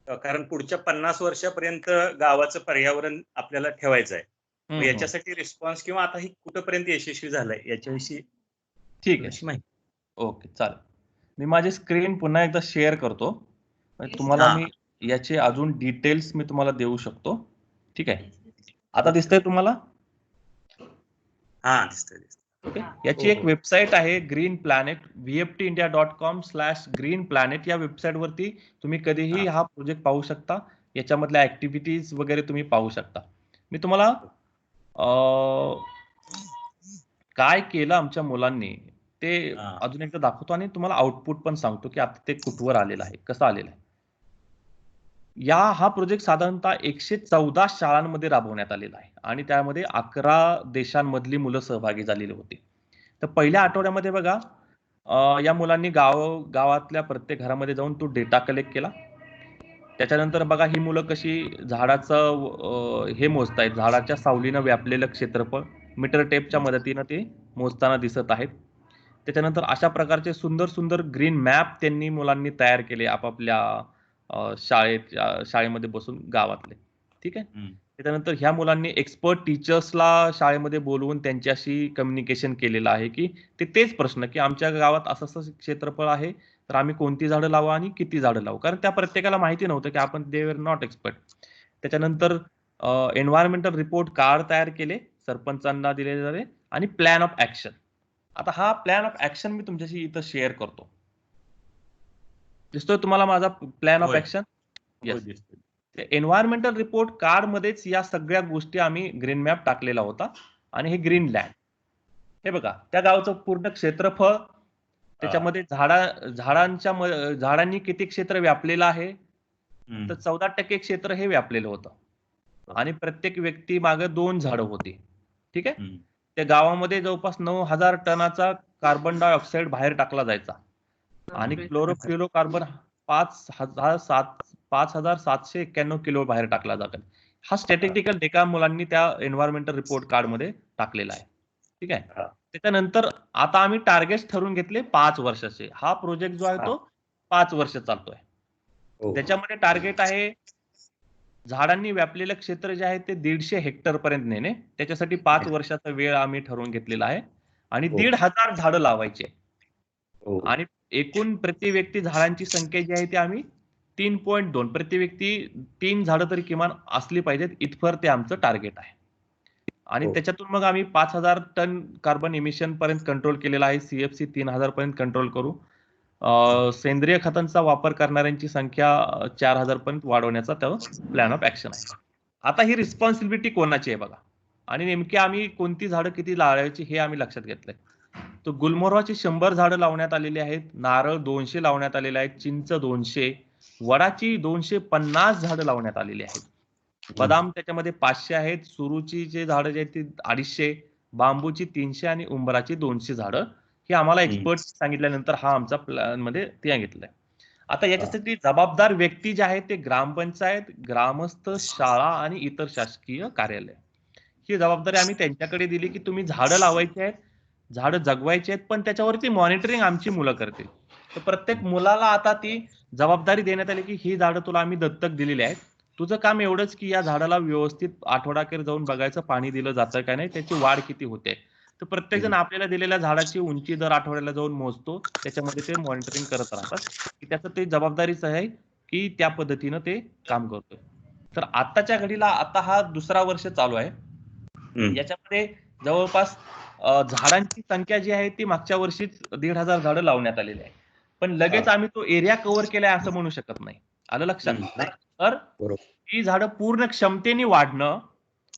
कारण पुढच्या 50 वर्षापर्यंत गावाचं पर्यावरण आपल्याला ठेवायचं आहे. याच्यासाठी रिस्पॉन्स किंवा आता ही कुठेपर्यंत यशस्वी झालाय याच्याविषयी ठीक आहे माहिती. ओके चालेल. मी माझी स्क्रीन पुन्हा एकदा शेअर करतो, तुम्हाला मी याचे अजून डिटेल्स मी तुम्हाला देऊ शकतो. ठीक आहे. आता दिसतंय तुम्हाला? हा दिसतंय. ओके. याची एक वेबसाईट आहे ग्रीन प्लॅनेट, vftindia.com/green planet. या वेबसाईट वरती तुम्ही कधीही हा प्रोजेक्ट पाहू शकता. याच्यामधल्या ऍक्टिव्हिटीज वगैरे तुम्ही पाहू शकता. मी तुम्हाला काय केलं आमच्या मुलांनी ते अजून एकदा दाखवतो आणि तुम्हाला आउटपुट पण सांगतो की आता ते कुठवर आलेलं आहे, कसं आलेलं आहे. हा प्रोजेक्ट साधारणतः 114 शाळांमध्ये राबवण्यात आलेला आहे आणि त्यामध्ये 11 देशांमधली मुलं सहभागी झालेली होती. तर पहिल्या आठवड्यामध्ये बघा, या मुलांनी गावातल्या प्रत्येक घरामध्ये जाऊन तो डेटा कलेक्ट केला. त्याच्यानंतर बघा ही मुलं कशी झाडाचं हे मोजतायत, झाडाच्या सावलीनं व्यापलेलं क्षेत्रफळ मीटर टेपच्या मदतीनं ते मोजताना दिसत आहेत. त्याच्यानंतर अशा प्रकारचे सुंदर सुंदर ग्रीन मॅप त्यांनी मुलांनी तयार केले आपापल्या शाळेमध्ये बसून गावातले. ठीक आहे. त्याच्यानंतर ह्या मुलांनी एक्सपर्ट टीचर्सला शाळेमध्ये बोलवून त्यांच्याशी कम्युनिकेशन केलेलं आहे की तेच प्रश्न की आमच्या गावात असं असं क्षेत्रफळ आहे, तर आम्ही कोणती झाडं लावू आणि किती झाडं लावू, कारण त्या प्रत्येकाला माहिती नव्हतं की आपण दे वर नॉट एक्सपर्ट. त्याच्यानंतर एन्व्हायरमेंटल रिपोर्ट कार्ड तयार केले, सरपंचांना दिले जाते आणि प्लॅन ऑफ ऍक्शन. आता हा प्लॅन ऑफ ऍक्शन मी तुमच्याशी इथं शेअर करतो. दिसतोय तुम्हाला माझा plan of action? Environmental report card मध्येच या सगळ्या गोष्टी आम्ही ग्रीन मॅप टाकलेला होता आणि हे ग्रीन लँड हे बघा, त्या गावचं पूर्ण क्षेत्रफळ, त्याच्यामध्ये झाडांनी किती क्षेत्र व्यापलेलं आहे, तर 14% क्षेत्र हे व्यापलेलं होतं आणि प्रत्येक व्यक्ती मागे 2 झाडं होती. ठीक आहे. त्या गावामध्ये जवळपास 9,000 टनाचा कार्बन डायऑक्साईड बाहेर टाकला जायचा आणि क्लोरोफ्लोरोकार्बन 5,791 किलो बाहेर टाकला जातो. हा स्टॅटिस्टिकल डेटा मुलांनी त्या एन्व्हायरमेंटल रिपोर्ट कार्ड मध्ये टाकलेला आहे. ठीक आहे. त्याच्यानंतर आता आम्ही टार्गेट ठरवून घेतले 5 वर्षाचे. हा प्रोजेक्ट जो आहे तो 5 वर्ष चालतोय. त्याच्यामध्ये टार्गेट आहे झाडांनी व्यापलेलं क्षेत्र जे आहे ते 150 हेक्टर पर्यंत नेणे. त्याच्यासाठी 5 वर्षाचा वेळ आम्ही ठरवून घेतलेला आहे आणि 1,500 झाडं लावायचे आणि एकूण प्रति व्यक्ती झाडांची संख्या जी आहे ती आम्ही 3.2 प्रति व्यक्ती 3 झाडं तरी किमान असली पाहिजेत, इतफर ते आमचं टार्गेट आहे. आणि त्याच्यातून मग आम्ही 5,000 टन कार्बन इमिशन पर्यंत कंट्रोल केलेला आहे. CFC 3,000 पर्यंत कंट्रोल करू. सेंद्रिय खतांचा वापर करणाऱ्यांची संख्या 4,000 पर्यंत वाढवण्याचा त्या प्लॅन ऑफ ऍक्शन आहे. आता ही रिस्पॉन्सिबिलिटी कोणाची आहे बघा, आणि नेमकी आम्ही कोणती झाडं किती लावायची हे आम्ही लक्षात घेतलंय. तर गुलमोहराची 100 झाडं लावण्यात आलेली आहेत, नारळ 200 लावण्यात आलेले आहेत, चिंच 200, वडाची 250 झाडं लावण्यात आलेली आहेत, बदाम त्याच्यामध्ये 500 आहेत, सुरूची जे झाडं जे आहेत ती 250, बांबूची 300 आणि उंबराची 200 झाडं हे आम्हाला एक्सपर्ट सांगितल्यानंतर हा आमचा प्लॅन मध्ये ते घेतलाय. आता याच्यासाठी जबाबदार व्यक्ती जे आहेत ते ग्रामपंचायत, ग्रामस्थ, शाळा आणि इतर शासकीय कार्यालय. ही जबाबदारी आम्ही त्यांच्याकडे दिली की तुम्ही झाडं लावायची आहेत, झाडं जगवायची आहेत, पण त्याच्यावरती मॉनिटरिंग आमची मुलं करतील. तर प्रत्येक मुलाला आता ती जबाबदारी देण्यात आली की ही झाडं तुला आम्ही दत्तक दिलेली आहेत, तुझं काम एवढंच की या झाडाला व्यवस्थित आठवडाखेर जाऊन बघायचं पाणी दिलं जातं का नाही, त्याची वाढ किती होते. तर प्रत्येक जण आपल्याला दिलेल्या झाडाची उंची दर आठवड्याला जाऊन मोजतो, त्याच्यामध्ये ते मॉनिटरिंग करत राहतात की त्याचं ते जबाबदारीच आहे की त्या पद्धतीनं ते काम करतोय. तर आताच्या घडीला आता हा 2रा वर्ष चालू आहे. याच्यामध्ये जवळपास झाडांची संख्या जी आहे ती मागच्या वर्षीच 1,500 झाडं लावण्यात आलेली आहे, पण लगेच आम्ही तो एरिया कव्हर केलाय असं म्हणू शकत नाही. आलं लक्षात? तर ही झाडं पूर्ण क्षमतेने वाढणं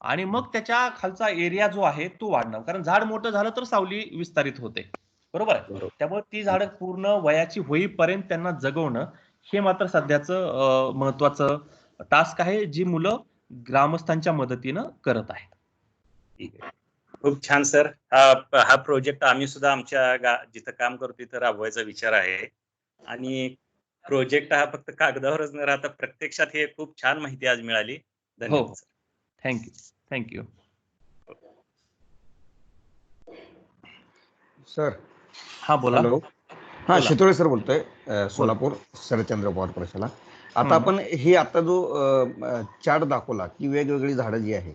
आणि मग त्याच्या खालचा एरिया जो आहे तो वाढणार, कारण झाड मोठं झालं तर सावली विस्तारित होते, बरोबर आहे. त्यामुळे ती झाडं पूर्ण वयाची होईपर्यंत त्यांना जगवणं हे मात्र सध्याचं महत्वाचं टास्क आहे, जी मुलं ग्रामस्थांच्या मदतीनं करत आहेत. ठीक आहे. खूप छान सर. हा प्रोजेक्ट आम्ही सुद्धा आमच्या जिथं काम करतो तिथं राबवायचा विचार आहे. आणि प्रोजेक्ट हा फक्त कागदावरच न राहता प्रत्यक्षात हे खूप छान माहिती आज मिळाली. धन्यवाद सर. थँक्यू. थँक्यू. सर. हा बोला. हॅलो. हा शितोळे सर बोलतोय, सोलापूर शरदचंद्र पवार परिषदेला. आता आपण ही आता जो चार्ट दाखवला की वेगवेगळी झाडं जी आहे,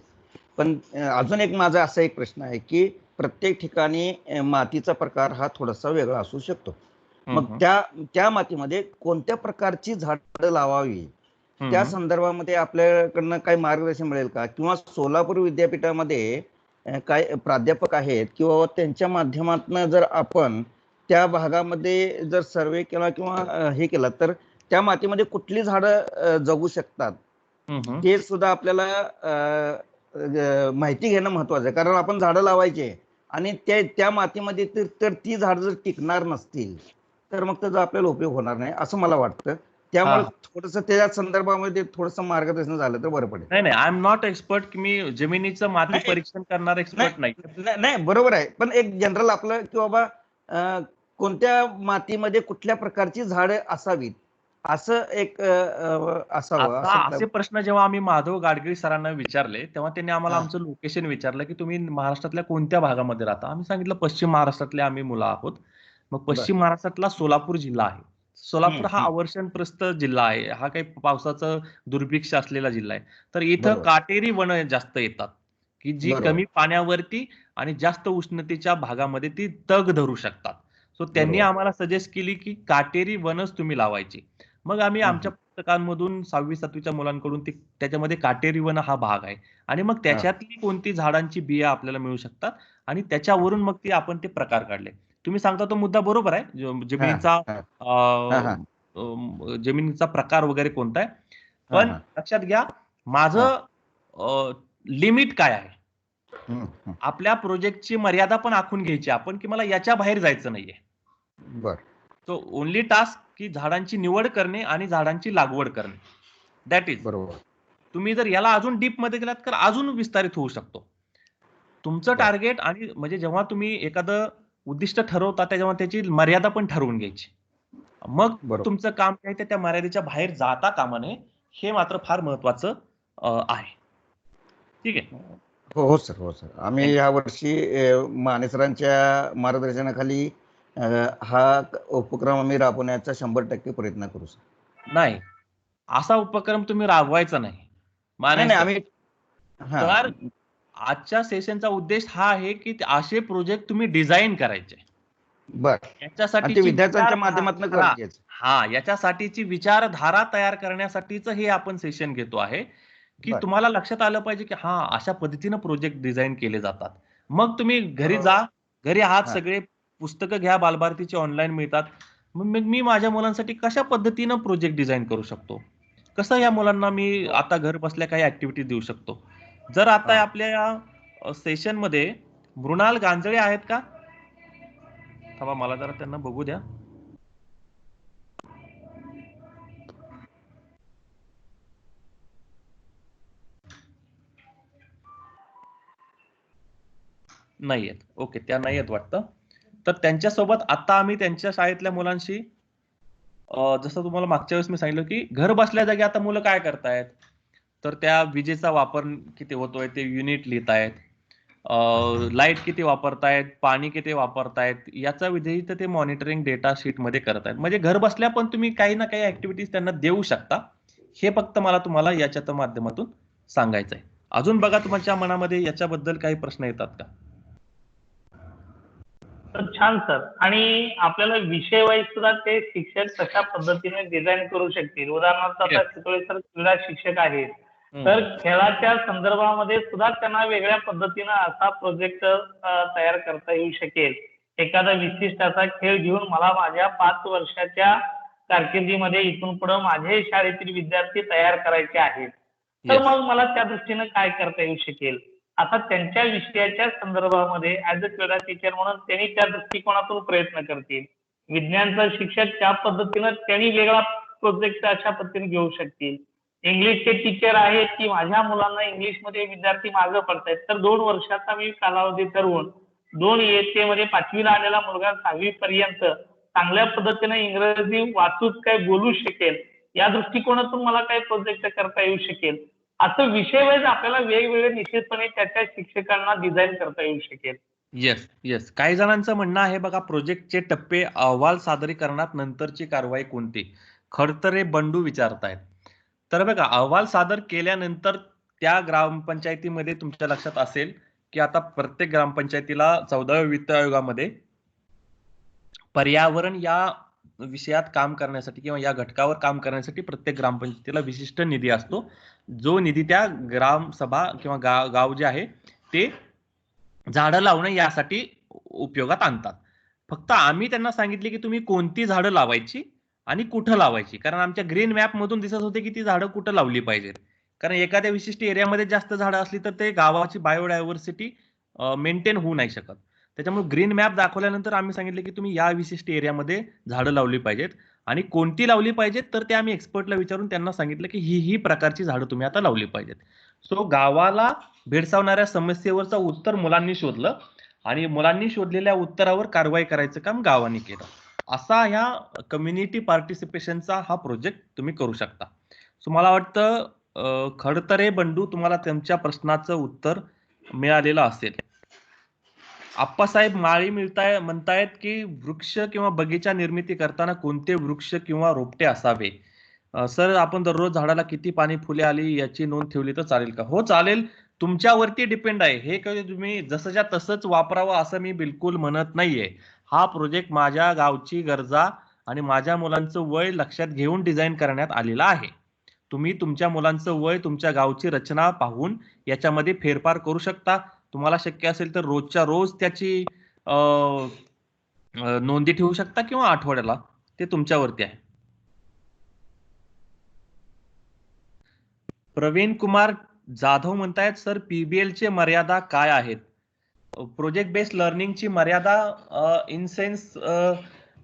पण अजून एक माझा असा एक प्रश्न आहे की प्रत्येक ठिकाणी मातीचा प्रकार हा थोडासा वेगळा असू शकतो. मग त्या मातीमध्ये कोणत्या प्रकारची झाडं लावावी त्या संदर्भामध्ये आपल्याकडनं काही मार्गदर्शन मिळेल का? किंवा सोलापूर विद्यापीठामध्ये काय प्राध्यापक आहेत किंवा त्यांच्या माध्यमातून जर आपण त्या भागामध्ये जर सर्वे केला किंवा हे केलं तर त्या मातीमध्ये कुठली झाडं जगू शकतात ते सुद्धा आपल्याला माहिती घेणं महत्वाचं आहे. कारण आपण झाडं लावायचे आणि त्या मातीमध्ये तर ती झाडं जर टिकणार नसतील तर मग त्याचा आपल्याला उपयोग होणार नाही असं मला वाटतं. त्यामुळे थोडस त्या संदर्भामध्ये थोडस मार्गदर्शन झालं तर बरं पडेल. नाही, आय एम नॉट एक्सपर्ट की मी जमिनीचं माती परीक्षण करणार एक्सपर्ट नाही. नाही बरोबर आहे, पण एक जनरल आपलं की बाबा कोणत्या मातीमध्ये कुठल्या प्रकारची झाडं असावीत असं एक असावं. असे प्रश्न जेव्हा आम्ही माधव गाडगिळ सरांना विचारले तेव्हा त्यांनी आम्हाला आमचं लोकेशन विचारलं की तुम्ही महाराष्ट्रातल्या कोणत्या भागामध्ये राहता. आम्ही सांगितलं पश्चिम महाराष्ट्रातले आम्ही मुलं आहोत. मग पश्चिम महाराष्ट्रातला सोलापूर जिल्हा आहे. सोलापूर हा अवर्षणप्रस्त जिल्हा आहे, हा काही पावसाचं दुर्भिक्ष असलेला जिल्हा आहे. तर इथं काटेरी वन जास्त येतात की जी कमी पाण्यावरती आणि जास्त उष्णतेच्या भागामध्ये ती तग धरू शकतात. सो त्यांनी आम्हाला सजेस्ट केली की काटेरी वनच तुम्ही लावायची. मग आम्ही आमच्या पुस्तकांमधून 6वी-7वीच्या मुलांकडून त्याच्यामध्ये काटेरी वन हा भाग आहे आणि मग त्याच्यातली कोणती झाडांची बिया आपल्याला मिळू शकतात आणि त्याच्यावरून मग ती आपण ते प्रकार काढले. तुम्ही सांगता तो मुद्दा बरोबर आहे. जमिनीचा प्रकार वगैरे कोणता आहे, पण लक्षात घ्या माझं लिमिट काय आहे. आपल्या प्रोजेक्टची मर्यादा पण आखून घ्यायची आपण की मला याच्या बाहेर जायचं नाहीये. सो ओनली टास्क की झाडांची निवड करणे आणि झाडांची लागवड करणे, दॅट इज बरोबर. तुम्ही जर याला अजून डीप मध्ये गेलात तर अजून विस्तारित होऊ शकतो तुमचं टार्गेट. आणि म्हणजे जेव्हा तुम्ही एखादं उद्दिष्ट ठरवता तेव्हा त्याची मर्यादा पण ठरवून घ्यायची. मग तुमचं काम काय ते त्या मर्यादेच्या बाहेर जाता कामा नये, हे मात्र फार महत्वाचं आहे. ठीक आहे. हो सर. हो सर. आम्ही या वर्षी माने सरांच्या मार्गदर्शनाखाली हा उपक्रम आम्ही राबवण्याचा 100% प्रयत्न करू सर. नाही, असा उपक्रम तुम्ही राबवायचा नाही. तर आजच्या सेशनचा उद्देश हा आहे की असे प्रोजेक्ट तुम्ही डिझाईन करायचे. याच्यासाठी विद्यार्थ्यांच्या माध्यमातून करायचे. याच्यासाठीची विचारधारा तयार करण्यासाठीच हे आपण सेशन घेतो आहे की तुम्हाला लक्षात आलं पाहिजे की अशा पद्धतीनं प्रोजेक्ट डिझाईन केले जातात. मग तुम्ही घरी जा, घरी आहात सगळे, पुस्तकं घ्या, बालभारतीची ऑनलाईन मिळतात. मग मी माझ्या मुलांसाठी कशा पद्धतीनं प्रोजेक्ट डिझाईन करू शकतो, कसं या मुलांना मी आता घर बसल्या काही ऍक्टिव्हिटी देऊ शकतो. जर आता आपल्या या सेशन मध्ये मृणाल गांजळे आहेत का? थांबा, मला जरा त्यांना बघू द्या. नाही आहेत. ओके, त्या नाही आहेत वाटतं. तर त्यांच्यासोबत आता आम्ही त्यांच्या शाळेतल्या मुलांशी, जसं तुम्हाला मागच्या वेळेस मी सांगितलं की घर बसल्या जागी आता मुलं काय करतायत, तर त्या विजेचा वापर किती होतोय ते युनिट लिहितायत, लाईट किती वापरतायत, पाणी किती वापरतायत, याचा विषयी तर ते मॉनिटरिंग डेटा शीट मध्ये करत आहेत. म्हणजे घर बसल्या पण तुम्ही काही ना काही ऍक्टिव्हिटीज त्यांना देऊ शकता. हे फक्त मला तुम्हाला याच्या माध्यमातून सांगायचं आहे. अजून बघा तुमच्या मनामध्ये याच्याबद्दल काही प्रश्न येतात का? छान सर. आणि आपल्याला विषय वाईज सुद्धा ते शिक्षक कशा पद्धतीने डिझाईन करू शकतील. उदाहरणार्थ आता शितोळे सर क्रीडा शिक्षक आहेत, तर खेळाच्या संदर्भामध्ये सुद्धा त्यांना वेगळ्या पद्धतीनं असा प्रोजेक्ट तयार करता येऊ शकेल. एखादा विशिष्ट असा खेळ घेऊन मला माझ्या 5 वर्षाच्या कारकिर्दीमध्ये इथून पुढे माझे शाळेतील विद्यार्थी तयार करायचे आहेत, तर मग मला त्या दृष्टीनं काय करता येऊ शकेल. आता त्यांच्या विषयाच्या संदर्भामध्ये ऍज अ क्रीडा टीचर म्हणून त्यांनी त्या दृष्टिकोनातून प्रयत्न करतील. विज्ञानचा शिक्षक त्या पद्धतीनं त्यांनी वेगळा प्रोजेक्ट अशा पद्धतीने घेऊ शकतील. इंग्लिशचे टीचर आहेत की माझ्या मुलांना इंग्लिशमध्ये विद्यार्थी मागं पडतायत, तर 2 वर्षाचा मी कालावधी ठरवून 2 इयत्तेमध्ये 5वीला आलेला मुलगा 6वी पर्यंत चांगल्या पद्धतीने इंग्रजी वाचूच काय बोलू शकेल, या दृष्टिकोनातून मला काय प्रोजेक्ट करता येऊ शकेल, असं विषय वाईज आपल्याला वेगवेगळे निश्चितपणे त्या शिक्षकांना डिझाईन करता येऊ शकेल. Yes yes. काही जणांचं म्हणणं आहे बघा, प्रोजेक्टचे टप्पे, अहवाल सादरीकरणात नंतरची कारवाई कोणती, खडतरे बंडू विचारतायत. तर बघा, अहवाल सादर केल्यानंतर त्या ग्रामपंचायतीमध्ये तुमच्या लक्षात असेल की आता प्रत्येक ग्रामपंचायतीला 14व्या वित्त आयोगामध्ये पर्यावरण या विषयात काम करण्यासाठी किंवा या घटकावर काम करण्यासाठी प्रत्येक ग्रामपंचायतीला विशिष्ट निधी असतो, जो निधी त्या ग्रामसभा किंवा गाव जे आहे ते झाडं लावणं यासाठी उपयोगात आणतात. फक्त आम्ही त्यांना सांगितले की तुम्ही कोणती झाडं लावायची आणि कुठं लावायची, कारण आमच्या ग्रीन मॅप मधून दिसत होते की ती झाडं कुठं लावली पाहिजेत. कारण एखाद्या विशिष्ट एरियामध्ये जास्त झाडं असली तर ते गावाची बायोडायव्हर्सिटी मेंटेन होऊ नाही शकत. त्याच्यामुळे ग्रीन मॅप दाखवल्यानंतर आम्ही सांगितले की तुम्ही या विशिष्ट एरियामध्ये झाडं लावली पाहिजेत आणि कोणती लावली पाहिजेत, तर ते आम्ही एक्सपर्टला विचारून त्यांना सांगितलं की ही प्रकारची झाडं तुम्ही आता लावली पाहिजेत. सो गावाला भेडसावणाऱ्या समस्येवरचं उत्तर मुलांनी शोधलं आणि मुलांनी शोधलेल्या उत्तरावर कारवाई करायचं काम गावाने केलं. असा ह्या कम्युनिटी पार्टिसिपेशनचा हा प्रोजेक्ट तुम्ही करू शकता. सो मला वाटतं खडतरे बंडू, तुम्हाला त्यांच्या प्रश्नाचं उत्तर मिळालेलं असेल. आप्पासाहेब माळी म्हणतायत की वृक्ष किंवा बगीचा निर्मिती करताना कोणते वृक्ष किंवा रोपटे असावे. सर, आपण दररोज झाडाला किती पाणी, फुले आली याची नोंद ठेवली तर चालेल का? हो चालेल, तुमच्यावरती डिपेंड आहे. हे कधी तुम्ही जसंच्या तसंच वापरावं असं मी बिलकुल म्हणत नाहीये. हा प्रोजेक्ट माझ्या गावची गरजा आणि माझ्या मुलांचं वय लक्षात घेऊन डिझाईन करण्यात आलेला आहे. तुम्ही तुमच्या मुलांचं वय, तुमच्या गावची रचना पाहून याच्यामध्ये फेरफार करू शकता. तुम्हाला शक्य असेल तर रोजच्या रोज त्याची नोंदी ठेवू शकता किंवा आठवड्याला, ते तुमच्यावरती आहे. प्रवीण कुमार जाधव म्हणतायत, सर PBL चे मर्यादा काय आहेत? प्रोजेक्ट बेस्ड लर्निंगची मर्यादा इन सेन्स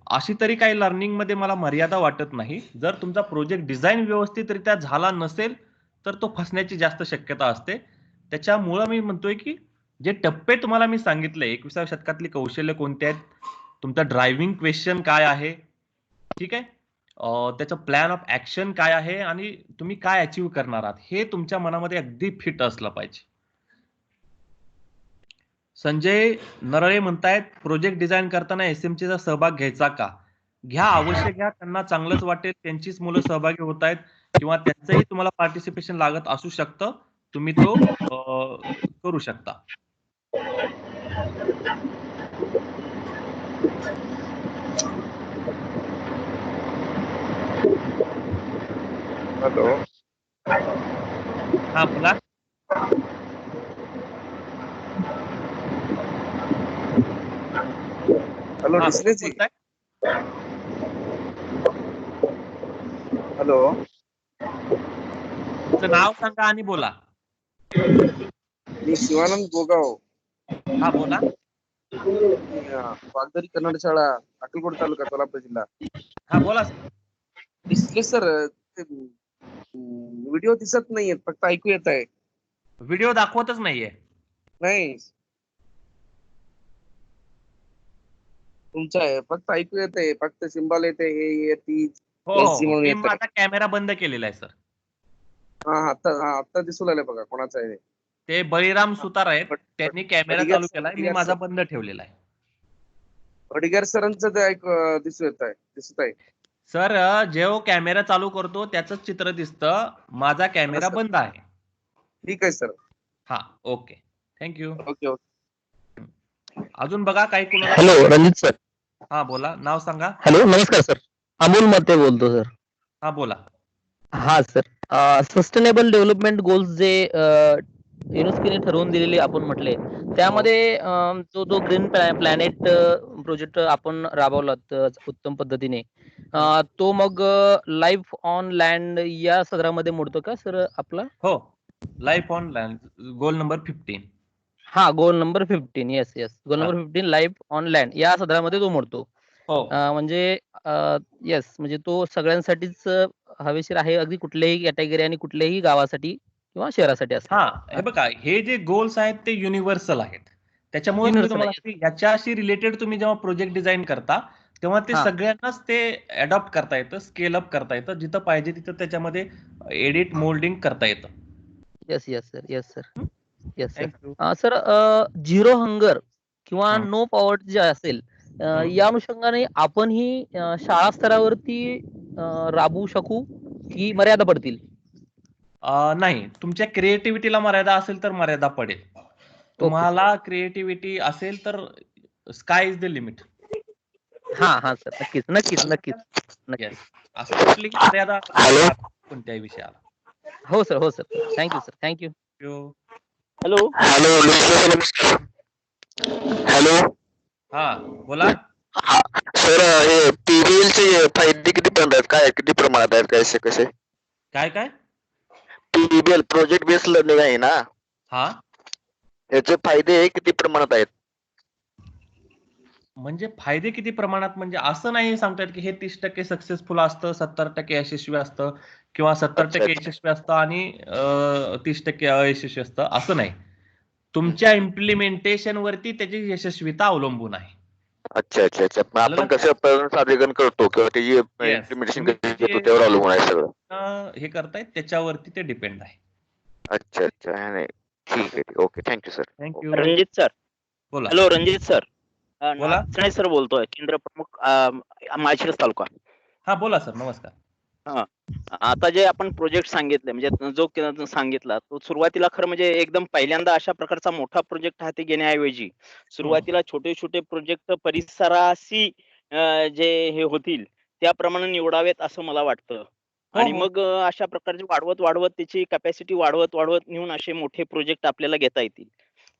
अशी तरी काही लर्निंग मध्ये मला मर्यादा वाटत नाही. जर तुमचा प्रोजेक्ट डिझाईन व्यवस्थितरित्या झाला नसेल तर तो फसण्याची जास्त शक्यता असते. त्याच्यामुळं मी म्हणतोय की जे टप्पे तुम्हाला मी सांगितले, 21व्या शतकातली कौशल्य कोणते आहेत, तुमचा ड्रायव्हिंग क्वेश्चन काय आहे, ठीक आहे, त्याचं प्लॅन ऑफ ऍक्शन काय आहे आणि तुम्ही काय अचीव्ह करणार आहात, हे तुमच्या मनामध्ये अगदी फिट असलं पाहिजे. संजय नरळे म्हणतायत, प्रोजेक्ट डिझाईन करताना SMCचा सहभाग घ्यायचा का? घ्या, अवश्य घ्या. त्यांना चांगलंच वाटेल, त्यांचीच मुलं सहभागी होत आहेत किंवा त्यांचंही तुम्हाला पार्टिसिपेशन लागत असू शकतं, तुम्ही तो करू शकता. हॅलो, हा बोला. हॅलो डिसलेजी. हॅलो, तुमचं नाव सांगा आणि बोला. मी शिवानंद गोगाव. हा बोला. पालघरी कन्नड शाळा, अक्कलकोट तालुका, सोलापूर जिल्हा. हा बोला. डिस्प्ले सर, व्हिडिओ दिसत नाहीये, फक्त ऐकू येत आहे. व्हिडिओ दाखवतच नाहीये. नाही, तुमचं आहे, फक्त ऐकू येत आहे, फक्त सिम्बॉल येते, हे ती म्हणून येत. आता कॅमेरा बंद केलेला आहे सर. हा आता दिसू लागले बघा, कोणाचा आहे ते? बळीराम सुतार आहेत, त्यांनी कॅमेरा चालू केलाय, मी माझा बंद ठेवलेला आहे. अडिगर सरांचं ते दिसत आहे. सर, जेव्हा कॅमेरा चालू करतो त्याच चित्र दिसतं, माझा कॅमेरा बंद आहे. ठीक आहे सर. हा, ओके, थँक्यू. ओके. अजून बघा काही कुणाला. Hello, Ranjit sir. हा बोला, नाव सांगा. हॅलो, नमस्कार सर, अमोल मते बोलतो सर. हा बोला. हा सर, सस्टेनेबल डेव्हलपमेंट गोल्स जे युनेस्कोने ठरवून दिलेले आपण म्हटले, त्यामध्ये जो ग्रीन प्लॅनेट प्रोजेक्ट आपण राबवला उत्तम पद्धतीने, तो मग लाईफ ऑन लँड या सदरामध्ये मोडतो का सर आपला? हो, life on land, goal number 15. हा, गोल नंबर 15. येस येस, गोल हा. नंबर 15 लाईफ ऑन लँड या सदरामध्ये तो मोडतो. हो. म्हणजे येस, म्हणजे तो सगळ्यांसाठीच हवेशीर आहे, अगदी कुठल्याही कॅटेगरी आणि कुठल्याही गावासाठी किंवा शहरासाठी असतो. हा, हे बघा, हे जे गोल्स आहेत ते युनिव्हर्सल आहेत. त्याच्यामुळे मी Universal तुम्हाला आहे. याच्याशी रिलेटेड तुम्ही जेव्हा प्रोजेक्ट डिझाईन करता तेव्हा ते हा. सगळ्यांनाच ते अडॉप्ट करता येतं, स्केल अप करता येतं, जिथं पाहिजे तिथं त्याच्यामध्ये एडिट मोल्डिंग करता येतं. Yes yes sir, yes sir, yes sir. Thank you. Sir, zero hunger किंवा नो पॉवर्टी जे असेल, या अनुषंगाने आपण ही शाळा स्तरावरती राबवू शकू की मर्यादा पडतील? नाही, तुमच्या क्रिएटिव्हिटीला मर्यादा असेल तर मर्यादा पडेल. तुम्हाला क्रिएटिव्हिटी असेल तर स्काय इज द लिमिट. हा हा सर, नक्कीच नक्कीच नक्कीच नक्कीच. येस, असं कुठली मर्यादा कोणत्याही विषयाला. हो सर, हो sir, thank you sir, thank you. Hello नमस्कार. हॅलो, हा बोला सर, हे PBL चे फायदे किती पर्यंत आहेत, काय किती प्रमाणात आहेत, कसे कसे? काय काय PBL प्रोजेक्ट बेस्ड लर्निंग आहे ना, हा, याचे फायदे किती प्रमाणात आहेत? म्हणजे फायदे किती प्रमाणात म्हणजे असं नाही सांगता येत की हे 30% सक्सेसफुल असतं, 70% यशस्वी असतं किंवा 70% यशस्वी असतं आणि 30% अयशस्वी असतं, असं नाही. तुमच्या इम्प्लिमेंटेशन वरती त्याची यशस्वीता अवलंबून आहे. अच्छा अच्छा अच्छा, आपण कसं सादरीकरण करतो किंवा त्याची इम्प्लिमेंटेशन कशी करतो त्यावर अवलंबून आहे सगळं. हे करतायत त्याच्यावरती ते डिपेंड आहे. अच्छा अच्छा, नाही ठीक आहे, okay, thank you sir. Thank you. Ranjit sir, बोला. हॅलो रणजित सर, बोला. नागसणे सर बोलतोय, केंद्र प्रमुख माळशिरस तालुका. हा बोला सर, नमस्कार. हा, आता जे आपण प्रोजेक्ट सांगितले म्हणजे जो सांगितला तो सुरुवातीला खरं म्हणजे एकदम पहिल्यांदा अशा प्रकारचा मोठा प्रोजेक्ट हाती घेण्याऐवजी सुरुवातीला छोटे छोटे प्रोजेक्ट परिसराशी जे हे होतील त्याप्रमाणे निवडावेत असं मला वाटतं. आणि मग अशा प्रकारचे वाढवत वाढवत त्याची कॅपॅसिटी वाढवत वाढवत नेऊन असे मोठे प्रोजेक्ट आपल्याला घेता येतील.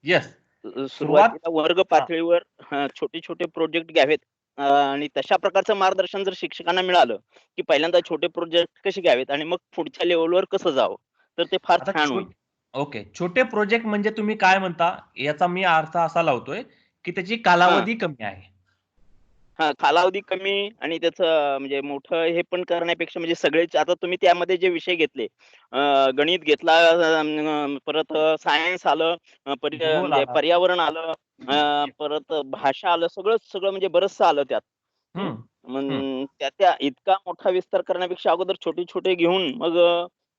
येस, सुरुवातीला वर्ग पातळीवर छोटे छोटे प्रोजेक्ट घ्यावेत आणि तशा प्रकारचं मार्गदर्शन जर शिक्षकांना मिळालं की पहिल्यांदा छोटे प्रोजेक्ट कसे घ्यावेत आणि मग पुढच्या लेवलवर कसं जावं तर ते फार छान होईल. ओके, छोटे प्रोजेक्ट म्हणजे तुम्ही काय म्हणता याचा मी अर्थ असा लावतोय की त्याची कालावधी कमी आहे. हा, कालावधी कमी आणि त्याचं म्हणजे मोठं हे पण करण्यापेक्षा म्हणजे सगळेच आता तुम्ही त्यामध्ये जे विषय घेतले, गणित घेतला, परत सायन्स आलं, म्हणजे पर्यावरण आलं, परत भाषा आलं, सगळं म्हणजे बरचसं आलं त्यात. त्या इतका मोठा विस्तार करण्यापेक्षा अगोदर छोटे छोटे घेऊन मग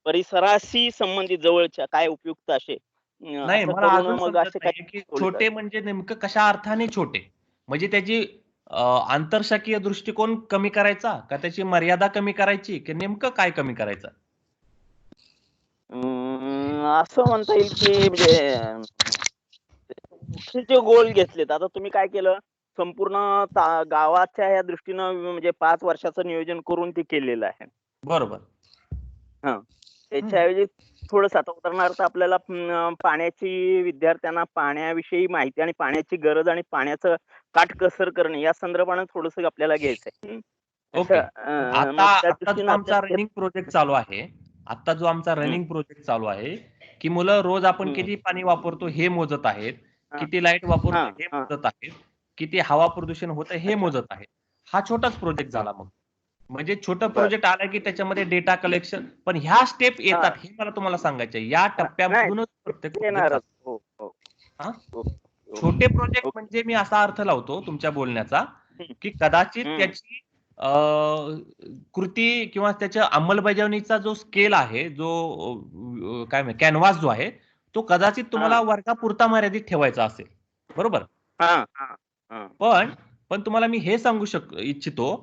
परिसराशी संबंधित जवळच्या काय उपयुक्त असे नाही, असं मला करून अजून मग असे समजत नाही की छोटे म्हणजे नेमकं कशा अर्थाने छोटे, म्हणजे त्याची आंतरशाखीय दृष्टिकोन कमी करायचा का त्याची मर्यादा कमी करायची की नेमकं काय कमी करायचं? असं म्हणता येईल की म्हणजे जे गोल घेतलेत आता तुम्ही काय केलं संपूर्ण गावाच्या या दृष्टीनं म्हणजे 5 वर्षाचं नियोजन करून ते केलेलं आहे. बरोबर. हा, त्याच्याऐवजी थोडस आता उदाहरणार्थ आपल्याला पाण्याची विद्यार्थ्यांना पाण्याविषयी माहिती आणि पाण्याची गरज आणि पाण्याचं काटकसर करणे या संदर्भाने थोडस आपल्याला घ्यायचंय. ओके, आता जो आमचा रनिंग प्रोजेक्ट चालू आहे, आता जो आमचा रनिंग प्रोजेक्ट चालू आहे की मुलं रोज आपण किती पाणी वापरतो हे मोजत आहेत, किती लाईट वापरतो हे मोजत आहेत, किती हवा प्रदूषण होतं हे मोजत आहेत. हा छोटाच प्रोजेक्ट झाला. मग म्हणजे छोटं प्रोजेक्ट आला की त्याच्यामध्ये डेटा कलेक्शन, पण ह्या स्टेप येतात हे मला तुम्हाला सांगायचं आहे. या टप्प्यामधूनच प्रत्येक छोटे प्रोजेक्ट म्हणजे मी असा अर्थ लावतो तुमच्या बोलण्याचा की कदाचित त्याची कृती किंवा त्याच्या अंमलबजावणीचा जो स्केल आहे, जो काय म्हणतात कॅनव्हास जो आहे तो कदाचित तुम्हाला वर्गापुरता मर्यादित ठेवायचा असेल, बरोबर? पण तुम्हाला मी हे सांगू इच्छितो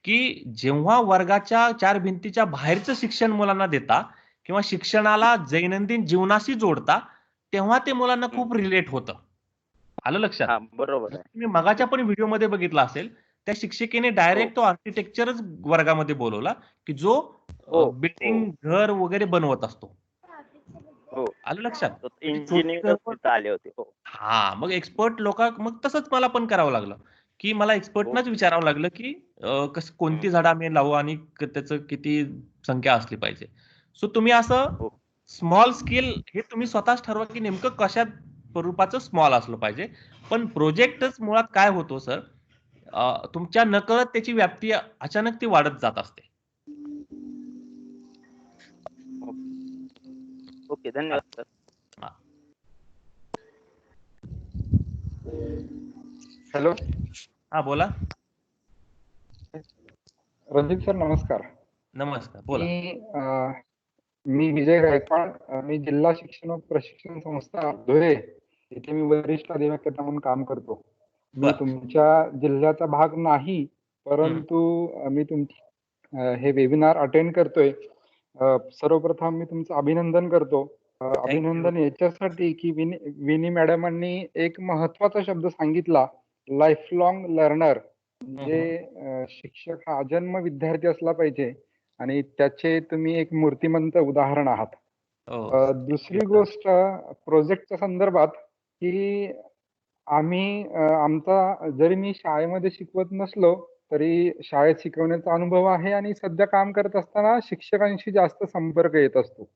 की जेव्हा वर्गाच्या 4 भिंतीच्या बाहेरचं शिक्षण मुलांना देता किंवा शिक्षणाला दैनंदिन जीवनाशी जोडता तेव्हा ते मुलांना खूप रिलेट होतं. आलं लक्षात? बरोबर. तुम्ही मगाच्या पण व्हिडिओ मध्ये बघितला असेल, त्या शिक्षिकेने डायरेक्ट तो आर्किटेक्चरच वर्गामध्ये बोलवला की जो बिल्डिंग घर वगैरे बनवत असतो. आलं लक्षात? इंजिनियर आले होते. हा, मग एक्सपर्ट लोक मग तसंच मला पण करावं लागलं की मला एक्सपर्टनाच विचारावं लागलं की कोणती झाडं आम्ही लावू आणि त्याचं किती संख्या असली पाहिजे. सो तुम्ही असं स्मॉल स्केल हे तुम्ही स्वतःच ठरवा की नेमकं कशा स्वरूपाचं स्मॉल असलं पाहिजे. पण प्रोजेक्टच मुळात काय होतो सर, तुमच्या नकळत त्याची व्याप्ती अचानक ती वाढत जात असते. ओके, धन्यवाद सर. हॅलो. हा बोला. रणजित सर नमस्कार. नमस्कार, बोला. मी विजय गायकवाड. मी जिल्हा शिक्षण व प्रशिक्षण संस्था धुळे इथे मी वरिष्ठ अधिवक्ता म्हणून काम करतो. मी तुमच्या जिल्ह्याचा भाग नाही, परंतु मी हे वेबिनार अटेंड करतोय. सर्वप्रथम मी तुमचं अभिनंदन करतो. अभिनंदन याच्यासाठी की विनी मॅडमांनी एक महत्वाचा शब्द सांगितला, लाईफ लॉंग लर्नर. म्हणजे शिक्षक हा अजन्म विद्यार्थी असला पाहिजे आणि त्याचे तुम्ही एक मूर्तिमंत उदाहरण आहात. दुसरी गोष्ट प्रोजेक्टच्या संदर्भात की आमचा जरी मी शाळेमध्ये शिकवत नसलो तरी शाळेत शिकवण्याचा अनुभव आहे आणि सध्या काम करत असताना शिक्षकांशी जास्त संपर्क येत असतो.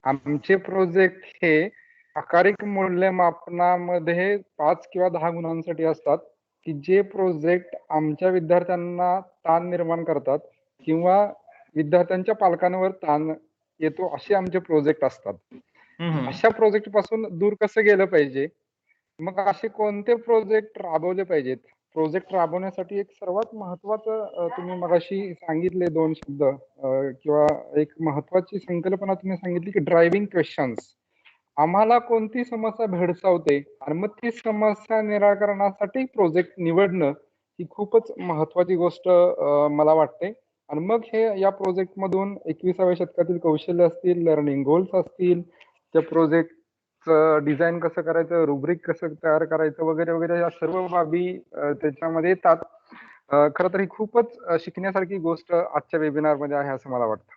आमचे प्रोजेक्ट हे आकारिक मूल्यमापनामध्ये 5 किंवा 10 गुणांसाठी असतात की जे प्रोजेक्ट आमच्या विद्यार्थ्यांना ताण निर्माण करतात किंवा विद्यार्थ्यांच्या पालकांवर ताण येतो असे आमचे प्रोजेक्ट असतात. अशा प्रोजेक्ट पासून दूर कसं गेलं पाहिजे, मग असे कोणते प्रोजेक्ट राबवले पाहिजेत? प्रोजेक्ट राबवण्यासाठी एक सर्वात महत्वाचं तुम्ही मगाशी सांगितले 2 शब्द किंवा एक महत्वाची संकल्पना तुम्ही सांगितली की ड्रायव्हिंग क्वेश्चन्स. आम्हाला कोणती समस्या भेडसावते आणि मग ती समस्या निराकरणासाठी प्रोजेक्ट निवडणं ही खूपच महत्वाची गोष्ट मला वाटते. आणि मग हे या प्रोजेक्ट मधून 21व्या शतकातील कौशल्य असतील, लर्निंग गोल्स असतील, त्या प्रोजेक्टचं डिझाईन कसं करायचं, रुब्रिक कसं तयार करायचं वगैरे वगैरे या सर्व बाबी त्याच्यामध्ये येतात. खरं तर ही खूपच शिकण्यासारखी गोष्ट आजच्या वेबिनार मध्ये आहे असं मला वाटतं.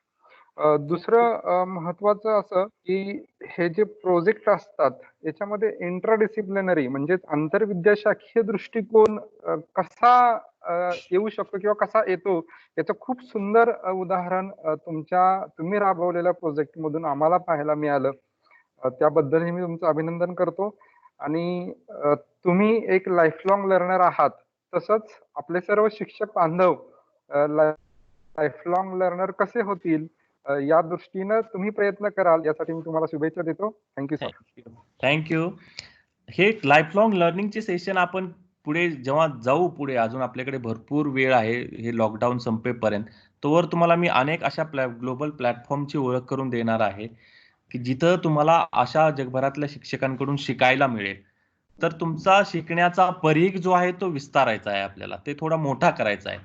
दुसरं महत्वाचं असं की हे जे प्रोजेक्ट असतात याच्यामध्ये इंट्राडिसिप्लिनरी म्हणजे आंतरविद्याशाखीय दृष्टिकोन कसा येऊ शकतो किंवा कसा येतो याचं खूप सुंदर उदाहरण तुम्ही राबवलेल्या प्रोजेक्ट मधून आम्हाला पाहायला मिळालं. त्याबद्दलही मी तुमचं अभिनंदन करतो. आणि तुम्ही एक लाईफलॉंग लर्नर आहात, तसंच आपले सर्व शिक्षक बांधव लाईफलॉंग लर्नर कसे होतील या दृष्टीनं तुम्ही प्रयत्न कराल यासाठी मी तुम्हाला शुभेच्छा देतो. Thank you sir. थँक्यू. हे लाईफलॉंग लर्निंगचे सेशन आपण पुढे जेव्हा जाऊ, पुढे अजून आपल्याकडे भरपूर वेळ आहे हे लॉकडाऊन संपेपर्यंत, तोवर तुम्हाला मी अनेक अशा ग्लोबल प्लॅटफॉर्मची ओळख करून देणार आहे की जिथं तुम्हाला अशा जगभरातल्या शिक्षकांकडून शिकायला मिळेल. तर तुमचा शिकण्याचा परीघ जो आहे तो विस्तारायचा आहे, आपल्याला ते थोडा मोठा करायचा आहे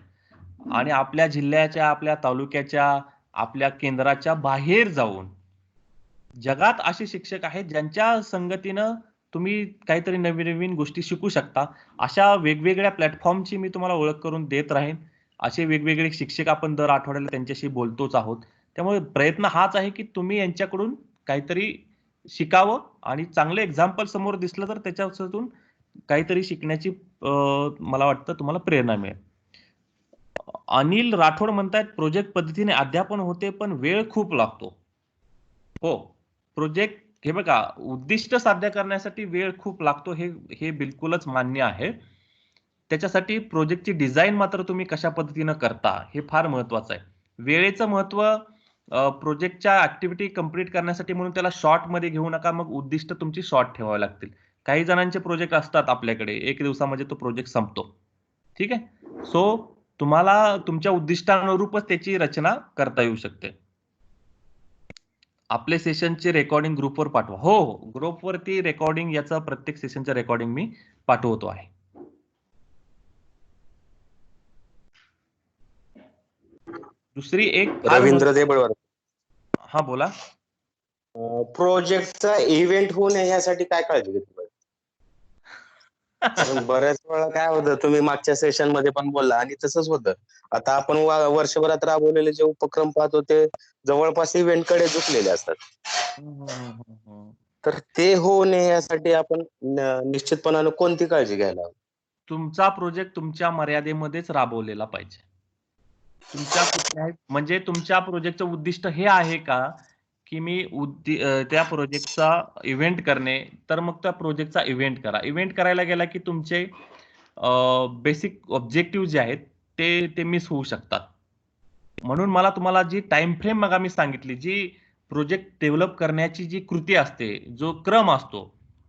आणि आपल्या जिल्ह्याच्या, आपल्या तालुक्याच्या, आपल्या केंद्राच्या बाहेर जाऊन जगात असे शिक्षक आहेत ज्यांच्या संगतीनं तुम्ही काहीतरी नवीन नवीन गोष्टी शिकू शकता. अशा वेगवेगळ्या प्लॅटफॉर्मची मी तुम्हाला ओळख करून देत राहीन. असे वेगवेगळे शिक्षक आपण दर आठवड्याला त्यांच्याशी बोलतोच आहोत. त्यामुळे प्रयत्न हाच आहे की तुम्ही यांच्याकडून काहीतरी शिकावं आणि चांगलं एक्झाम्पल समोर दिसलं तर त्याच्यातून काहीतरी शिकण्याची मला वाटतं तुम्हाला प्रेरणा मिळेल. अनिल राठोड म्हणतायत प्रोजेक्ट पद्धतीने अध्यापन होते पण वेळ खूप लागतो. हो, प्रोजेक्ट हे बघा, उद्दिष्ट साध्य करण्यासाठी वेळ खूप लागतो, हे बिलकुलच मान्य आहे. त्याच्यासाठी प्रोजेक्टची डिझाईन मात्र तुम्ही कशा पद्धतीनं करता हे फार महत्वाचं आहे. वेळेचं महत्व प्रोजेक्टच्या ऍक्टिव्हिटी कंप्लीट करण्यासाठी म्हणून त्याला शॉर्ट मध्ये घेऊ नका. मग उद्दिष्ट तुमची शॉर्ट ठेवावी लागतील. काही जणांचे प्रोजेक्ट असतात आपल्याकडे 1 दिवसामध्ये तो प्रोजेक्ट संपतो. ठीक आहे. सो तुम्हाला तुमच्या उद्दिष्टानुरूपच त्याची रचना करता येऊ शकते. आपले सेशनचे रेकॉर्डिंग ग्रुपवर पाठवा. हो, ग्रुपवरती रेकॉर्डिंग याचा प्रत्येक सेशनचं रेकॉर्डिंग मी पाठवतो आहे. दुसरी एक रवींद्र देबळवर. हा बोला. प्रोजेक्टचा इव्हेंट होऊ नये यासाठी काय काळजी घेतली पाहिजे? बऱ्याच वेळा काय होतं, तुम्ही मागच्या सेशन मध्ये पण बोलला आणि तसंच होतं. आता आपण वर्षभरात राबवलेले जे उपक्रम पाहतो ते जवळपास इव्हेंट कडे झुकलेले असतात. तर ते होऊ नये यासाठी आपण निश्चितपणाने कोणती काळजी घ्यायला हवी? तुमचा प्रोजेक्ट तुमच्या मर्यादेमध्येच राबवलेला पाहिजे. तुमच्या कुठल्याही म्हणजे तुमच्या प्रोजेक्टचं उद्दिष्ट हे आहे का की मी त्या प्रोजेक्टचा इव्हेंट करणे, तर मग त्या प्रोजेक्टचा इव्हेंट करा. इव्हेंट करायला गेला की तुमचे बेसिक ऑब्जेक्टिव्ह जे आहेत ते मिस होऊ शकतात. म्हणून मला तुम्हाला जी टाइम फ्रेम मग मी सांगितली, जी प्रोजेक्ट डेव्हलप करण्याची जी कृती असते, जो क्रम असतो,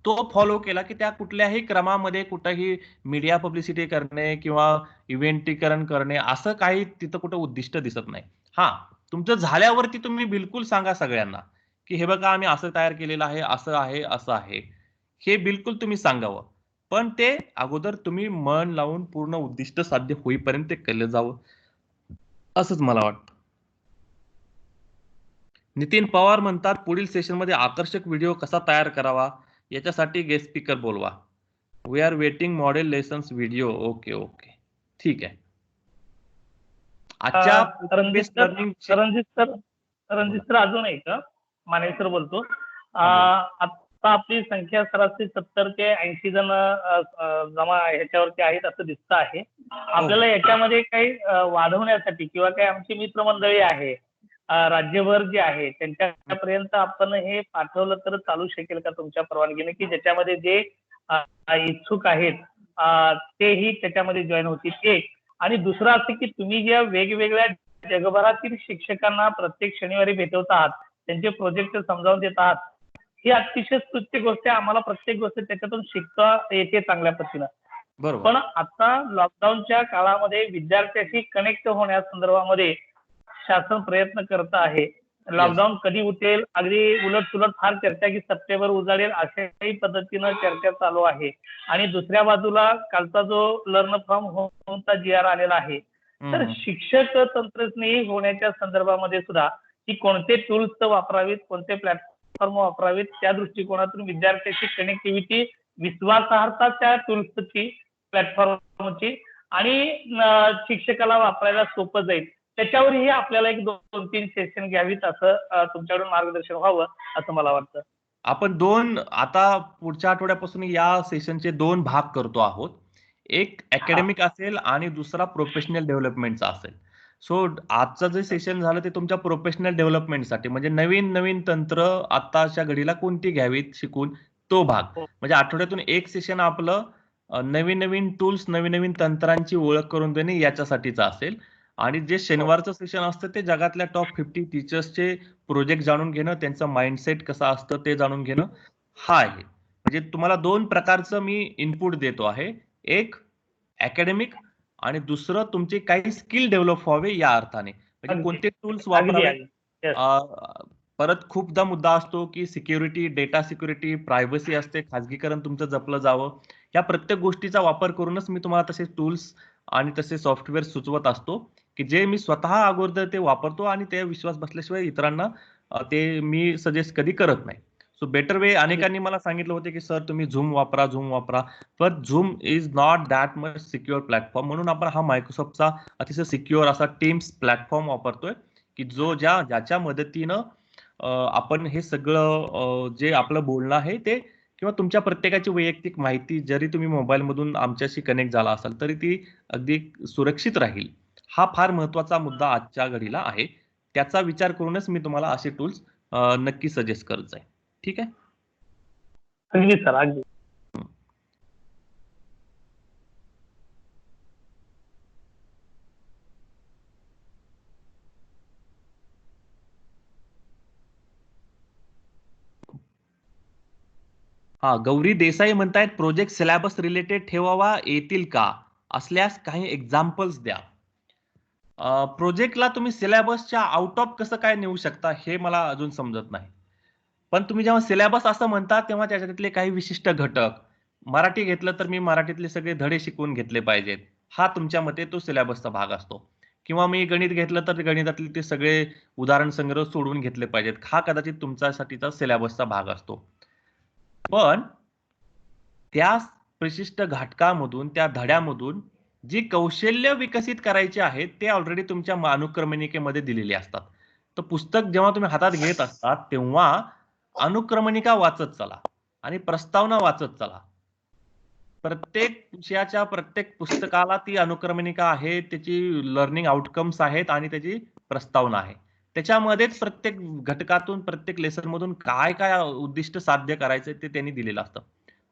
तो फॉलो केला की त्या कुठल्याही क्रमामध्ये कुठेही मीडिया पब्लिसिटी करणे किंवा इव्हेंटीकरण करणे असं काही तिथं कुठं उद्दिष्ट दिसत नाही. हा, तुमचं झाल्यावरती तुम्ही बिलकुल सांगा सगळ्यांना की हे बघा आम्ही असं तयार केलेलं आहे, असं आहे, असं आहे. हे बिलकुल तुम्ही सांगावं. पण ते अगोदर तुम्ही मन लावून पूर्ण उद्दिष्ट साध्य होईपर्यंत ते केलं जावं, असंच मला वाटतं. नितीन पवार म्हणतात पुढील सेशनमध्ये आकर्षक व्हिडिओ कसा तयार करावा याच्यासाठी गेस्ट स्पीकर बोलवा. We are waiting model lessons video. Okay okay, ठीक आहे. आजच्या रणजित सर अजून एक माने सर बोलतो. आता आपली संख्या सरासरी 70 ते 80 जण जमा ह्याच्यावरती आहेत असं दिसतं आहे. आपल्याला याच्यामध्ये काही वाढवण्यासाठी किंवा काही आमची मित्रमंडळी आहे राज्यभर जे आहे त्यांच्यापर्यंत आपण हे पाठवलं तर चालू शकेल का तुमच्या परवानगीने, की ज्याच्यामध्ये जे इच्छुक आहेत तेही त्याच्यामध्ये जॉईन होतील. एक आणि दुसरं असं की तुम्ही ज्या वेगवेगळ्या जगभरातील शिक्षकांना प्रत्येक शनिवारी भेटवत आहात, त्यांचे प्रोजेक्ट समजावून देत आहात, ही अतिशय स्तुत्य गोष्ट आहे. आम्हाला प्रत्येक गोष्ट त्याच्यातून शिकता येते चांगल्या पद्धतीनं. पण आता लॉकडाऊनच्या काळामध्ये विद्यार्थ्याशी कनेक्ट होण्यासंदर्भामध्ये शासन प्रयत्न करत आहे. लॉकडाऊन कधी उठेल, अगदी उलट सुलट फार चर्चा की सप्टेंबर उजाडेल अशाही पद्धतीनं चर्चा चालू आहे. आणि दुसऱ्या बाजूला कालचा जो लर्न फ्रॉम होमचा GR आलेला आहे, तर शिक्षक तंत्रज्ञ होण्याच्या संदर्भामध्ये सुद्धा की कोणते टूल्स वापरावीत, कोणते प्लॅटफॉर्म वापरावीत, त्या दृष्टिकोनातून विद्यार्थ्याची कनेक्टिव्हिटी, विश्वासार्हता त्या टूल्सची, प्लॅटफॉर्मची आणि शिक्षकाला वापरायला सोपं जाईल, त्याच्यावरही आपल्याला एक 2-3 सेशन घ्यावीत असं तुमच्याकडून मार्गदर्शन व्हावं असं मला वाटतं. आपण आता पुढच्या आठवड्यापासून या सेशनचे 2 भाग करतो आहोत. एक अकॅडमिक असेल आणि दुसरा प्रोफेशनल डेव्हलपमेंटचा असेल. सो आजचं जे सेशन झालं ते तुमच्या प्रोफेशनल डेव्हलपमेंटसाठी, म्हणजे नवीन नवीन तंत्र आताच्या घडीला कोणती घ्यावीत शिकून, तो भाग. म्हणजे आठवड्यातून एक सेशन आपलं नवीन नवीन टूल्स, नवीन नवीन तंत्रांची ओळख करून देणे याच्यासाठीचं असेल. आणि जे शनिवारचं सेशन असतं ते जगातल्या टॉप 50 टीचर्सचे प्रोजेक्ट जाणून घेणं, त्यांचं माइंडसेट कसं असतं ते जाणून घेणं हा आहे. म्हणजे तुम्हाला 2 प्रकारचं मी इनपुट देतो आहे. एक अकॅडमिक आणि दुसरं तुमचे काही स्किल डेव्हलप व्हावे या अर्थाने. म्हणजे कोणते टूल्स वापरावे. परत खूपदा मुद्दा असतो की सिक्युरिटी, डेटा सिक्युरिटी, प्रायव्हसी असते, खाजगीकरण तुमचं जपलं जावं. या प्रत्येक गोष्टीचा वापर करूनच मी तुम्हाला तसे टूल्स आणि तसे सॉफ्टवेअर सुचवत असतो की जे मी स्वतः अगोदर ते वापरतो आणि ते विश्वास बसल्याशिवाय इतरांना ते मी सजेस्ट कधी करत नाही. सो बेटर वे, अनेकांनी मला सांगितलं होते की सर तुम्ही झूम वापरा, पण zoom is not that much secure platform. म्हणून आपण हा मायक्रोसॉफ्टचा अतिशय सिक्युअर असा टीम्स प्लॅटफॉर्म वापरतोय की ज्याच्या मदतीनं आपण हे सगळं जे आपलं बोलणं आहे ते किंवा तुमच्या प्रत्येकाची वैयक्तिक माहिती जरी तुम्ही मोबाईल मधून आमच्याशी कनेक्ट झाला असाल तरी ती अगदी सुरक्षित राहील. हा फार महत्वाचा मुद्दा आजच्या घडीला आहे. त्याचा विचार करूनच मी तुम्हाला असे टूल्स नक्की सजेस्ट करत जाईल. ठीक आहे. अगदी सर, अगदी. हा, गौरी देसाई म्हणतायत प्रोजेक्ट सिलेबस रिलेटेड ठेवावा, येतील का? असल्यास काही एक्झाम्पल्स द्या. प्रोजेक्टला तुम्ही सिलेबसच्या आउट ऑफ कसं काय नेऊ शकता हे मला अजून समजत नाही. पण तुम्ही जेव्हा सिलेबस असं म्हणता तेव्हा त्याच्यातले काही विशिष्ट घटक, मराठी घेतलं तर मी मराठीतले सगळे धडे शिकवून घेतले पाहिजेत, हा तुमच्या मते तो सिलेबसचा भाग असतो. किंवा मी गणित घेतलं तर गणितातले ते सगळे उदाहरण संग्रह सोडवून घेतले पाहिजेत, हा कदाचित तुमच्यासाठीचा सिलेबसचा भाग असतो. पण त्या विशिष्ट घटकामधून, त्या धड्यामधून जी कौशल्य विकसित करायची आहेत ते ऑलरेडी तुमच्या अनुक्रमणिकेमध्ये दिलेली असतात. तर पुस्तक जेव्हा तुम्ही हातात घेत असतात तेव्हा अनुक्रमणिका वाचत चला आणि प्रस्तावना वाचत चला. प्रत्येक विषयाच्या प्रत्येक पुस्तकाला ती अनुक्रमणिका आहे, त्याची लर्निंग आउटकम्स आहेत आणि त्याची प्रस्तावना आहे. त्याच्यामध्येच प्रत्येक घटकातून प्रत्येक लेसन मधून काय काय उद्दिष्ट साध्य करायचं ते त्यांनी दिलेलं असतं.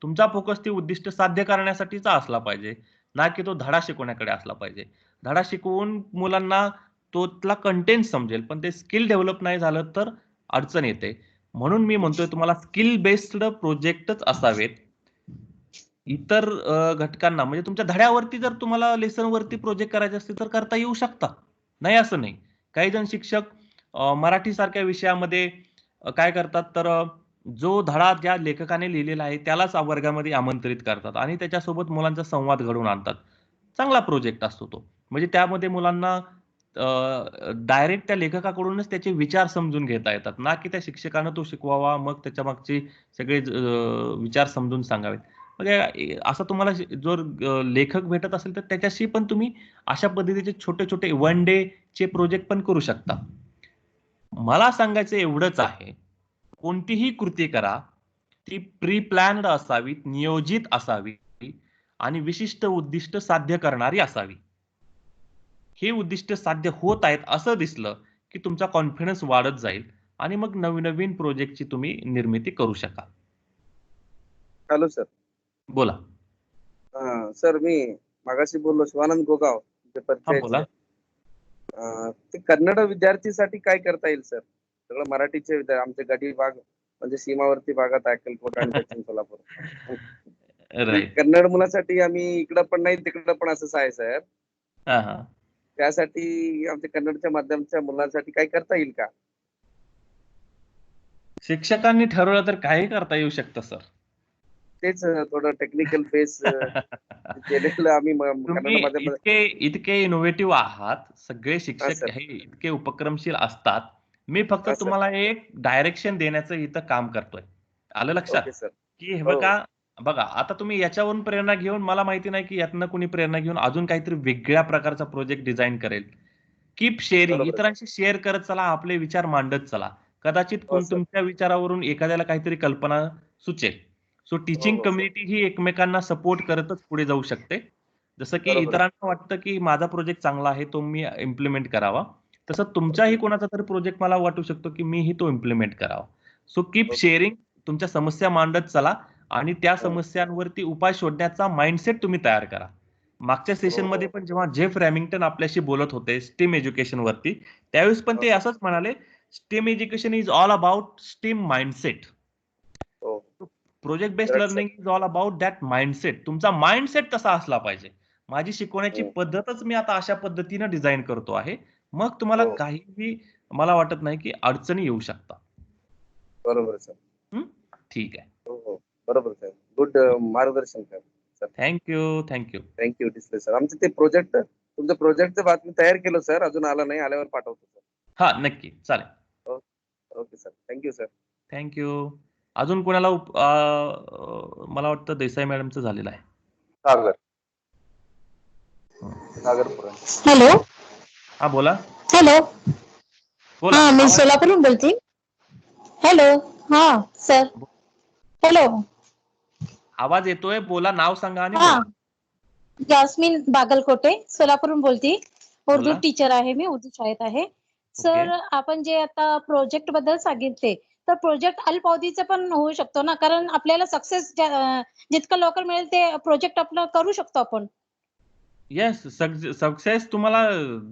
तुमचा फोकस ती उद्दिष्ट साध्य करण्यासाठीचा असला पाहिजे, ना की तो धडा शिकवण्याकडे असला पाहिजे. धडा शिकवून मुलांना तोतला कंटेंट समजेल, पण ते स्किल डेव्हलप नाही झालं तर अडचण येते. म्हणून मी म्हणतोय तुम्हाला स्किल बेस्ड प्रोजेक्टच असावेत. इतर घटकांना म्हणजे तुमच्या धड्यावरती जर तुम्हाला लेसनवरती प्रोजेक्ट करायचे असतील तर करता येऊ शकता, नाही असं नाही. काही जण शिक्षक मराठी सारख्या विषयामध्ये काय करतात तर जो धडा ज्या लेखकाने लिहिलेला आहे त्यालाच वर्गामध्ये आमंत्रित करतात आणि त्याच्यासोबत मुलांचा संवाद घडवून आणतात. चांगला प्रोजेक्ट असतो तो. म्हणजे त्यामध्ये मुलांना डायरेक्ट त्या लेखकाकडूनच त्याचे विचार समजून घेता येतात, ना की त्या शिक्षकानं तो शिकवावा मग त्याच्या मागचे सगळे विचार समजून सांगावेत. म्हणजे असं तुम्हाला जो लेखक भेटत असेल तर त्याच्याशी पण तुम्ही अशा पद्धतीचे छोटे छोटे वन डे चे प्रोजेक्ट पण करू शकता. मला सांगायचं एवढंच आहे, कोणतीही कृती करा ती प्री प्लॅन्ड असावी, नियोजित असावी आणि विशिष्ट उद्दिष्ट साध्य करणारी असावी. हे उद्दिष्ट साध्य होत आहेत असं दिसलं की तुमचा कॉन्फिडन्स वाढत जाईल आणि मग नवीन नवीन प्रोजेक्टची तुम्ही निर्मिती करू शकाल. Hello sir. बोला. सर मी मागाशी बोललो शिवानंद गोगाव जे हा बोला. ते कन्नड विद्यार्थीसाठी काय करता येईल सर? सगळं मराठीचे विद्यार्थी आमचे गडी भाग म्हणजे सीमावर्ती भागात आहे अक्कलकोट आणि दक्षिण सोलापूर. राईट. कन्नड मुलासाठी आम्ही इकडं पण नाही तिकडं पण असंच आहे सर. हा हा. त्यासाठी आमच्या कन्नडच्या माध्यमाच्या मुलांसाठी काय करता येईल का? शिक्षकांनी ठरवलं तर काही करता येऊ शकतं सर. तेच थोडं टेक्निकल बेस केलेलं आम्ही कन्नड तुम्ही माध्यमामध्ये. इतके इनोव्हेटिव्ह आहात, सगळे शिक्षक सर. हे इतके उपक्रमशील असतात. मी फक्त हा सर. तुम्हाला एक डायरेक्शन देण्याचं इथं काम करतोय. आलं लक्षात? Okay sir. की हे हो. बघा आता तुम्ही याच्यावरून प्रेरणा घेऊन मला माहिती नाही की यातनं कुणी प्रेरणा घेऊन अजून काहीतरी वेगळ्या प्रकारचा प्रोजेक्ट डिझाईन करेल. कीप शेअरिंग, बरोबर सर. इतरांशी शेअर करत चला, आपले विचार मांडत चला. कदाचित हो सर. तुमच्या विचारावरून एखाद्याला काहीतरी कल्पना सुचेल. सो टीचिंग हो सर. कम्युनिटी ही एकमेकांना सपोर्ट करतच पुढे जाऊ शकते. जसं की बरोबर. इतरांना वाटतं की माझा प्रोजेक्ट चांगला आहे, तो मी इम्प्लिमेंट करावा. तसं तुमचाही कोणाचा तरी प्रोजेक्ट मला वाटू शकतो की मीही तो इम्प्लिमेंट करावा. So keep okay. शेअरिंग, तुमच्या समस्या मांडत चला आणि त्या हो. समस्यांवरती उपाय शोधण्याचा माइंडसेट तुम्ही तयार करा. मागच्या हो, सेशनमध्ये हो. पण जेव्हा जेफ रॅमिंग्टन आपल्याशी बोलत होते स्टीम एज्युकेशन वरती, त्यावेळेस पण हो ते सर. असंच म्हणाले, STEAM education is all about STEAM mindset. हो. Project based correct sir. Learning is all about that mindset. तुमचा माइंडसेट तसा असला पाहिजे. माझी शिकवण्याची हो. पद्धतच मी आता अशा पद्धतीने डिझाईन करतो आहे. मग तुम्हाला हो. काहीही मला वाटत नाही की अडचणी येऊ शकतात. बरोबर सर. ठीक आहे. हो हो बरोबर सर. गुड मार्गदर्शन sir. Thank you. Thank you display sir. आमचं ते प्रोजेक्ट तुमचं प्रोजेक्टचं बातमी तयार केलं सर. अजून आलं नाही. आल्यावर पाठवतो सर. हा नक्की चालेल. Okay sir. Thank you sir. Thank you. अजून कोणाला मला वाटतं देसाई मॅडमचं झालेलं आहे. सागरपुरा. हॅलो. हा बोला. हॅलो. बोला. हा मी सोलापूरहून बोलते. हॅलो. हा सर. हॅलो. आवाज येतोय. बोला. नाव सांगा आणि हा बोला. जास्मिन बागलकोटे सोलापूरहून बोलते. उर्दू बोला. टीचर आहे मी. उर्दू शाळेत आहे. सर आपण जे आता प्रोजेक्ट बद्दल सांगितले तर प्रोजेक्ट अल्पावधीचा पण होऊ शकतो ना, कारण आपल्याला सक्सेस जितकं लवकर मिळेल ते प्रोजेक्ट आपलं करू शकतो आपण. येस. सक्सेस तुम्हाला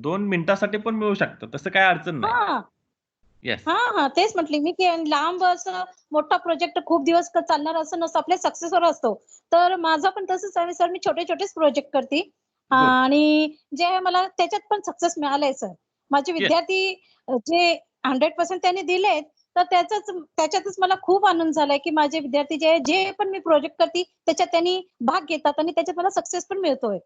2 मिनिटासाठी पण मिळू शकतं. तसं काही अडचण नाही. हा येस. हा तेच म्हटली मी की लांब असं मोठा प्रोजेक्ट खूप दिवस चालणार असं नसतं. आपल्या सक्सेसवर असतो. तर माझं पण तसंच आहे सर. मी छोटे छोटेच प्रोजेक्ट करते आणि जे मला त्याच्यात पण सक्सेस मिळालंय सर. माझे विद्यार्थी जे 100% त्यांनी दिलेत तर त्याच्यातच मला खूप आनंद झालाय की माझे विद्यार्थी जे पण मी प्रोजेक्ट करते त्याच्यात त्यांनी भाग घेतात आणि त्याच्यात मला सक्सेस पण मिळतोय.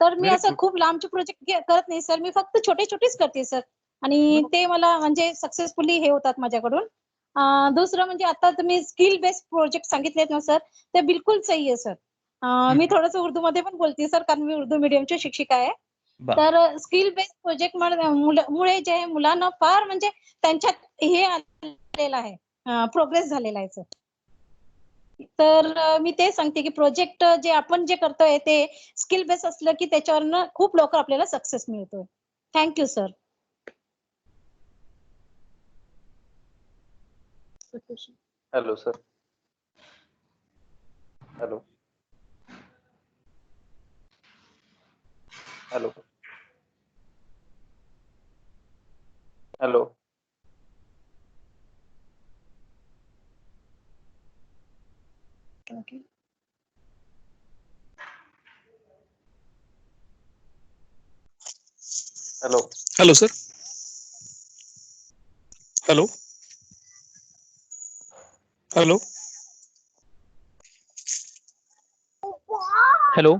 तर मी व्हेरी असं गुड. खूप लांबचे प्रोजेक्ट करत नाही सर. मी फक्त छोटे छोटेच करते सर आणि ते मला म्हणजे सक्सेसफुली हे होतात माझ्याकडून. दुसरं म्हणजे आता तुम्ही स्किल बेस्ड प्रोजेक्ट सांगितलेत ना सर, ते बिलकुल सही आहे सर. मी थोडंसं उर्दूमध्ये पण बोलते सर, कारण मी उर्दू मीडियमची शिक्षिका आहे. तर स्किल बेस्ड प्रोजेक्ट मुळे जे मुलांना फार म्हणजे त्यांच्यात हे आलेलं आहे, प्रोग्रेस झालेला आहे सर. तर मी ते सांगते की प्रोजेक्ट जे आपण जे करतोय ते स्किल बेस असलं की त्याच्यावरनं खूप लवकर आपल्याला सक्सेस मिळतोय. Thank you sir. Hello sir. Hello. Hello. Hello. Hello. Hello sir. Hello. Hello. Hello.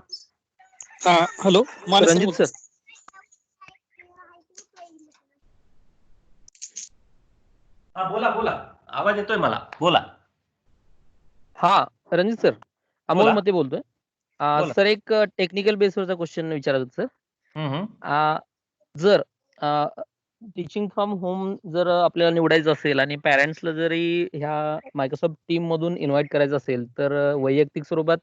हा हॅलो माने सर रणजित बोलतो. सर. हा बोला बोला, आवाज येतोय मला, बोला. हा रणजित सर, अमोल बोला. मते बोलतोय. बोला. सर एक टेक्निकल बेसवरचा क्वेश्चन विचारायचा हम्म. सर. जर टीचिंग फ्रॉम होम जर आपल्याला निवडायचं असेल आणि पॅरेंट्सला जरी ह्या मायक्रोसॉफ्ट टीम मधून इन्व्हाइट करायचं असेल तर वैयक्तिक स्वरूपात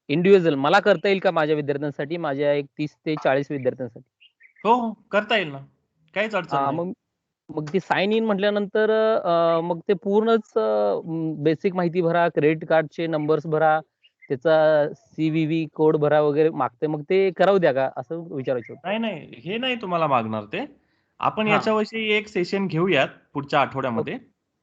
इंडिव्हिज्युअल मला करता येईल का माझ्या विद्यार्थ्यांसाठी, माझ्या एक 30 ते 40 विद्यार्थ्यांसाठी? हो करता येईल ना, काहीच अडचण नाही. मग ती साइन इन म्हटल्यानंतर मग ते पूर्णच बेसिक माहिती भरा, क्रेडिट कार्डचे नंबर्स भरा, त्याचा CVV कोड भरा वगैरे मागते, मग ते करावं द्या का असं विचारायचं होतं. नाही नाही, हे नाही तुम्हाला मागणार ते. आपण हा. याच्याविषयी एक सेशन घेऊयात पुढच्या आठवड्यामध्ये,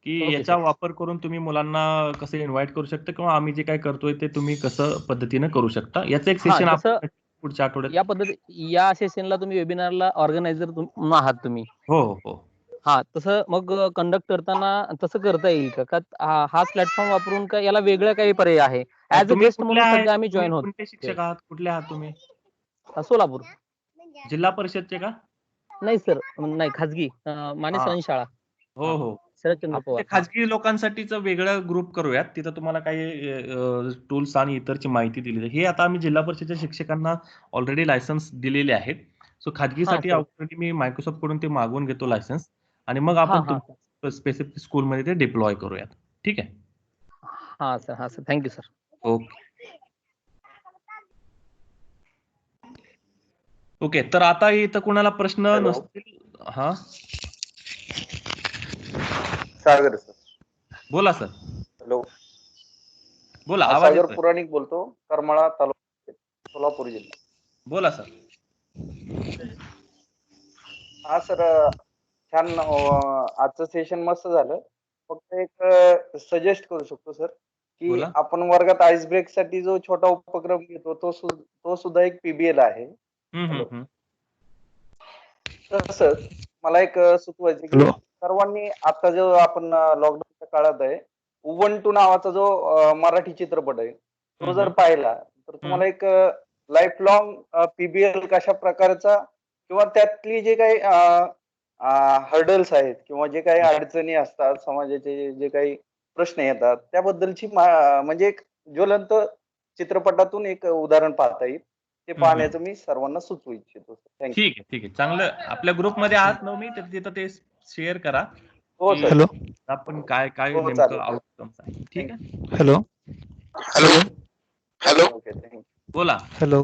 की ओके याचा सर. वापर करून तुम्ही मुलांना कसं इन्व्हाइट करू शकता किंवा आम्ही जे काय करतोय ते तुम्ही कसं पद्धतीने करू शकता, याचं एक हा सेशन तसं आपण पुढच्या आठवड्यात. या पद्धती या सेशनला तुम्ही वेबिनारला ऑर्गनायझर आहात तुम्ही. हो हो. हा तसं मग कंडक्ट करताना तसं करता येईल का? हाच प्लॅटफॉर्म वापरून का याला वेगळं काही पर्याय आहे? ऍज अ तुम्ही गेस्ट कुठले म्हणून आहेत, सध्या आम्ही तुम्ही जॉईन होतो. कोणते शिक्षक आहात, कुठले आहात तुम्ही? सोलापूर. जिल्हा परिषदचे का? नाही सर, नाही खाजगी माने हा. सरण शाळा. हो हो. शरदचंद्र आपण ते पवार. खाजगी लोकांसाठीच वेगळं ग्रुप करूयात. तिथं तुम्हाला काही टूल्स आणि इतरची माहिती दिली जाईल. हे आता आम्ही जिल्हा परिषदेच्या शिक्षकांना ऑलरेडी लायसन्स दिलेले आहेत. सो खाजगीसाठी सर. ऑलरेडी मी मायक्रोसॉफ्ट कडून ते मागवून घेतो लायसन्स, आणि मग हा आपण हा स्पेसिफिक स्कूलमध्ये ते डिप्लॉय करूयात. ठीक आहे. हा sir. Thank you sir. Okay. Okay, तर आता इथं कुणाला प्रश्न हॅलो. नसतील. हा सागर सर. बोला सर. हॅलो. बोला, आवाज सागर येतोय. पुराणिक बोलतो, करमाळा तालुका, सोलापूर जिल्हा. बोला सर. हा सर, छान आजचं सेशन मस्त झालं. फक्त एक सजेस्ट करू शकतो सर, की बोला. आपण वर्गात आईस ब्रेक साठी जो छोटा उपक्रम घेतो तो सुद्धा एक PBL आहे. हॅलो. तसंच मला एक सुचवायचं की सर्वांनी आता जो आपण लॉकडाऊनच्या काळात आहे, उबंटू नावाचा जो मराठी चित्रपट आहे तो जर पाहिला तर तुम्हाला एक लाईफ लॉंग PBL कशा प्रकारचा किंवा त्यातली जे काही हर्डल्स आहेत किंवा जे काही अडचणी असतात, समाजाचे जे काही प्रश्न येतात त्याबद्दलची म्हणजे एक ज्वलंत चित्रपटातून एक उदाहरण पाहता येईल. ते पाहण्याचं मी सर्वांना सुचवू इच्छितो. थँक्यू. ठीक आहे, ठीक आहे. चांगलं. आपल्या ग्रुपमध्ये आहात ना मी, तर तिथं ते शेअर करा. हो की सर. हॅलो. आपण काय काय हो, नेमकं चालेल. आउटकम्स आहे. ठीक आहे. Hello. Hello. Hello. Okay, thank you. बोला. हॅलो.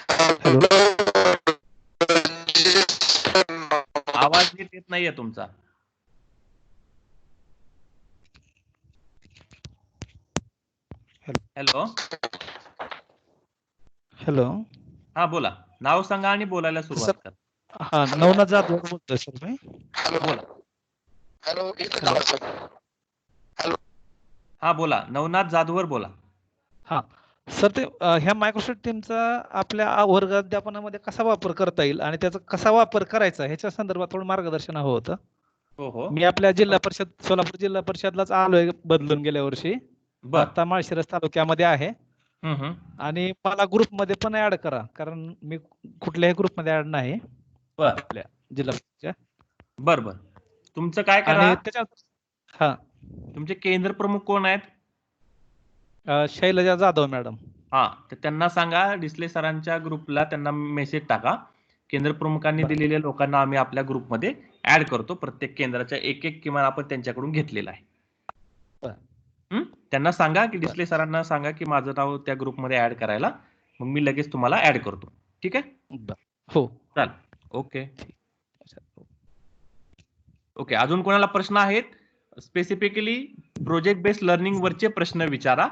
हॅलो. आवाज नीट येत नाहीये तुमचा. हॅलो. हॅलो. हा बोला. नाव सांगा आणि बोलायला सुरुवात सर, करा. हा नवनाथ जाधव बोलतोय सर मी. बोला. हा बोला, नवनाथ जाधवर बोला. हा सर, ते ह्या मायक्रोसॉफ्ट टीमचा आपल्या वर्ग अध्यापनामध्ये कसा वापर करता येईल आणि त्याचा कसा वापर करायचा ह्याच्या संदर्भात थोडं मार्गदर्शन हवं होतं. हो हो. मी आपल्या जिल्हा परिषद सोलापूर जिल्हा परिषदलाच आलोय बदलून गेल्या वर्षी. बर. आता माळशिरस तालुक्यामध्ये आहे. आणि मला ग्रुपमध्ये पण ऍड करा, कारण मी कुठल्याही ग्रुपमध्ये ऍड नाही बर आपल्या जिल्हा परिषदच्या. बर बर. तुमचं काय करा, आणि त्याच्यात हा तुमचे केंद्र प्रमुख कोण आहेत? शैलजा जाधव मॅडम. हा, तर त्यांना सांगा डिसले सरांच्या ग्रुपला त्यांना मेसेज टाका. केंद्र प्रमुखांनी दिलेल्या लोकांना आम्ही आपल्या ग्रुपमध्ये ऍड करतो. प्रत्येक केंद्राच्या एक किमान आपण त्यांच्याकडून घेतलेला आहे. त्यांना सांगा की डिस्ले सरांना सांगा की माझं नाव त्या ग्रुपमध्ये ऍड करायला, मग मी लगेच तुम्हाला ऍड करतो. ठीक आहे? हो. चालेल. ओके. ओके. अजून कोणाला प्रश्न आहेत? स्पेसिफिकली प्रोजेक्ट बेस्ड लर्निंग वरचे प्रश्न विचारा.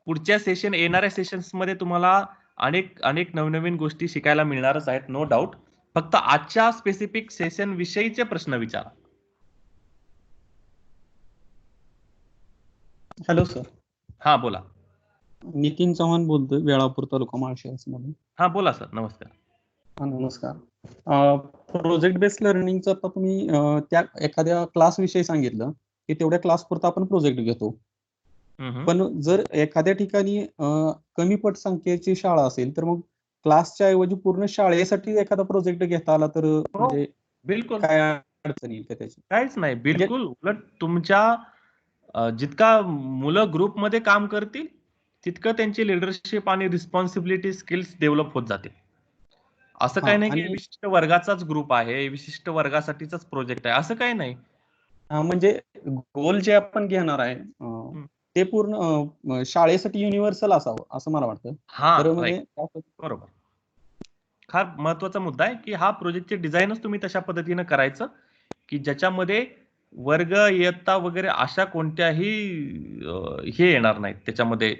पुढच्या येणाऱ्या सेशन्स मध्ये तुम्हाला अनेक नवनवीन गोष्टी शिकायला मिळणारच आहेत, नो डाऊट. फक्त आजच्या स्पेसिफिक सेशन विषयीचे प्रश्न विचारा. Hello sir. हा बोला. नितीन चव्हाण बोलतोय, वेळापूर तालुका माळशिरस मधून. हा बोला सर. नमस्कार. हा नमस्कार. प्रोजेक्ट बेस्ड लर्निंगचं आता तुम्ही त्या एखाद्या क्लास विषयी सांगितलं की तेवढ्या क्लास पुरता आपण प्रोजेक्ट घेतो. पण जर एखाद्या ठिकाणी कमी पटसंख्येची शाळा असेल तर मग क्लासच्या ऐवजी पूर्ण शाळेसाठी एखादा प्रोजेक्ट घेता आला तर म्हणजे बिलकुल काय अडचण येईल का त्याची? काहीच नाही. बिलकुल उलट तुमच्या जितका मुलं ग्रुपमध्ये काम करतील तितकं त्यांची लिडरशिप आणि रिस्पॉन्सिबिलिटी स्किल्स डेव्हलप होत जातील. असं काही नाही की विशिष्ट वर्गाचाच ग्रुप आहे, विशिष्ट वर्गासाठीचाच प्रोजेक्ट आहे, असं काही नाही. म्हणजे गोल जे आपण घेणार आहे ते पूर्ण शाळेसाठी युनिव्हर्सल असावं असं मला वाटतं. तर म्हणजे बरोबर. फार महत्वाचा मुद्दा आहे की हा प्रोजेक्टचे डिझाईनच तुम्ही तशा पद्धतीनं करायचं की ज्याच्यामध्ये वर्ग इयत्ता वगैरे अशा कोणत्याही हे येणार नाहीत त्याच्यामध्ये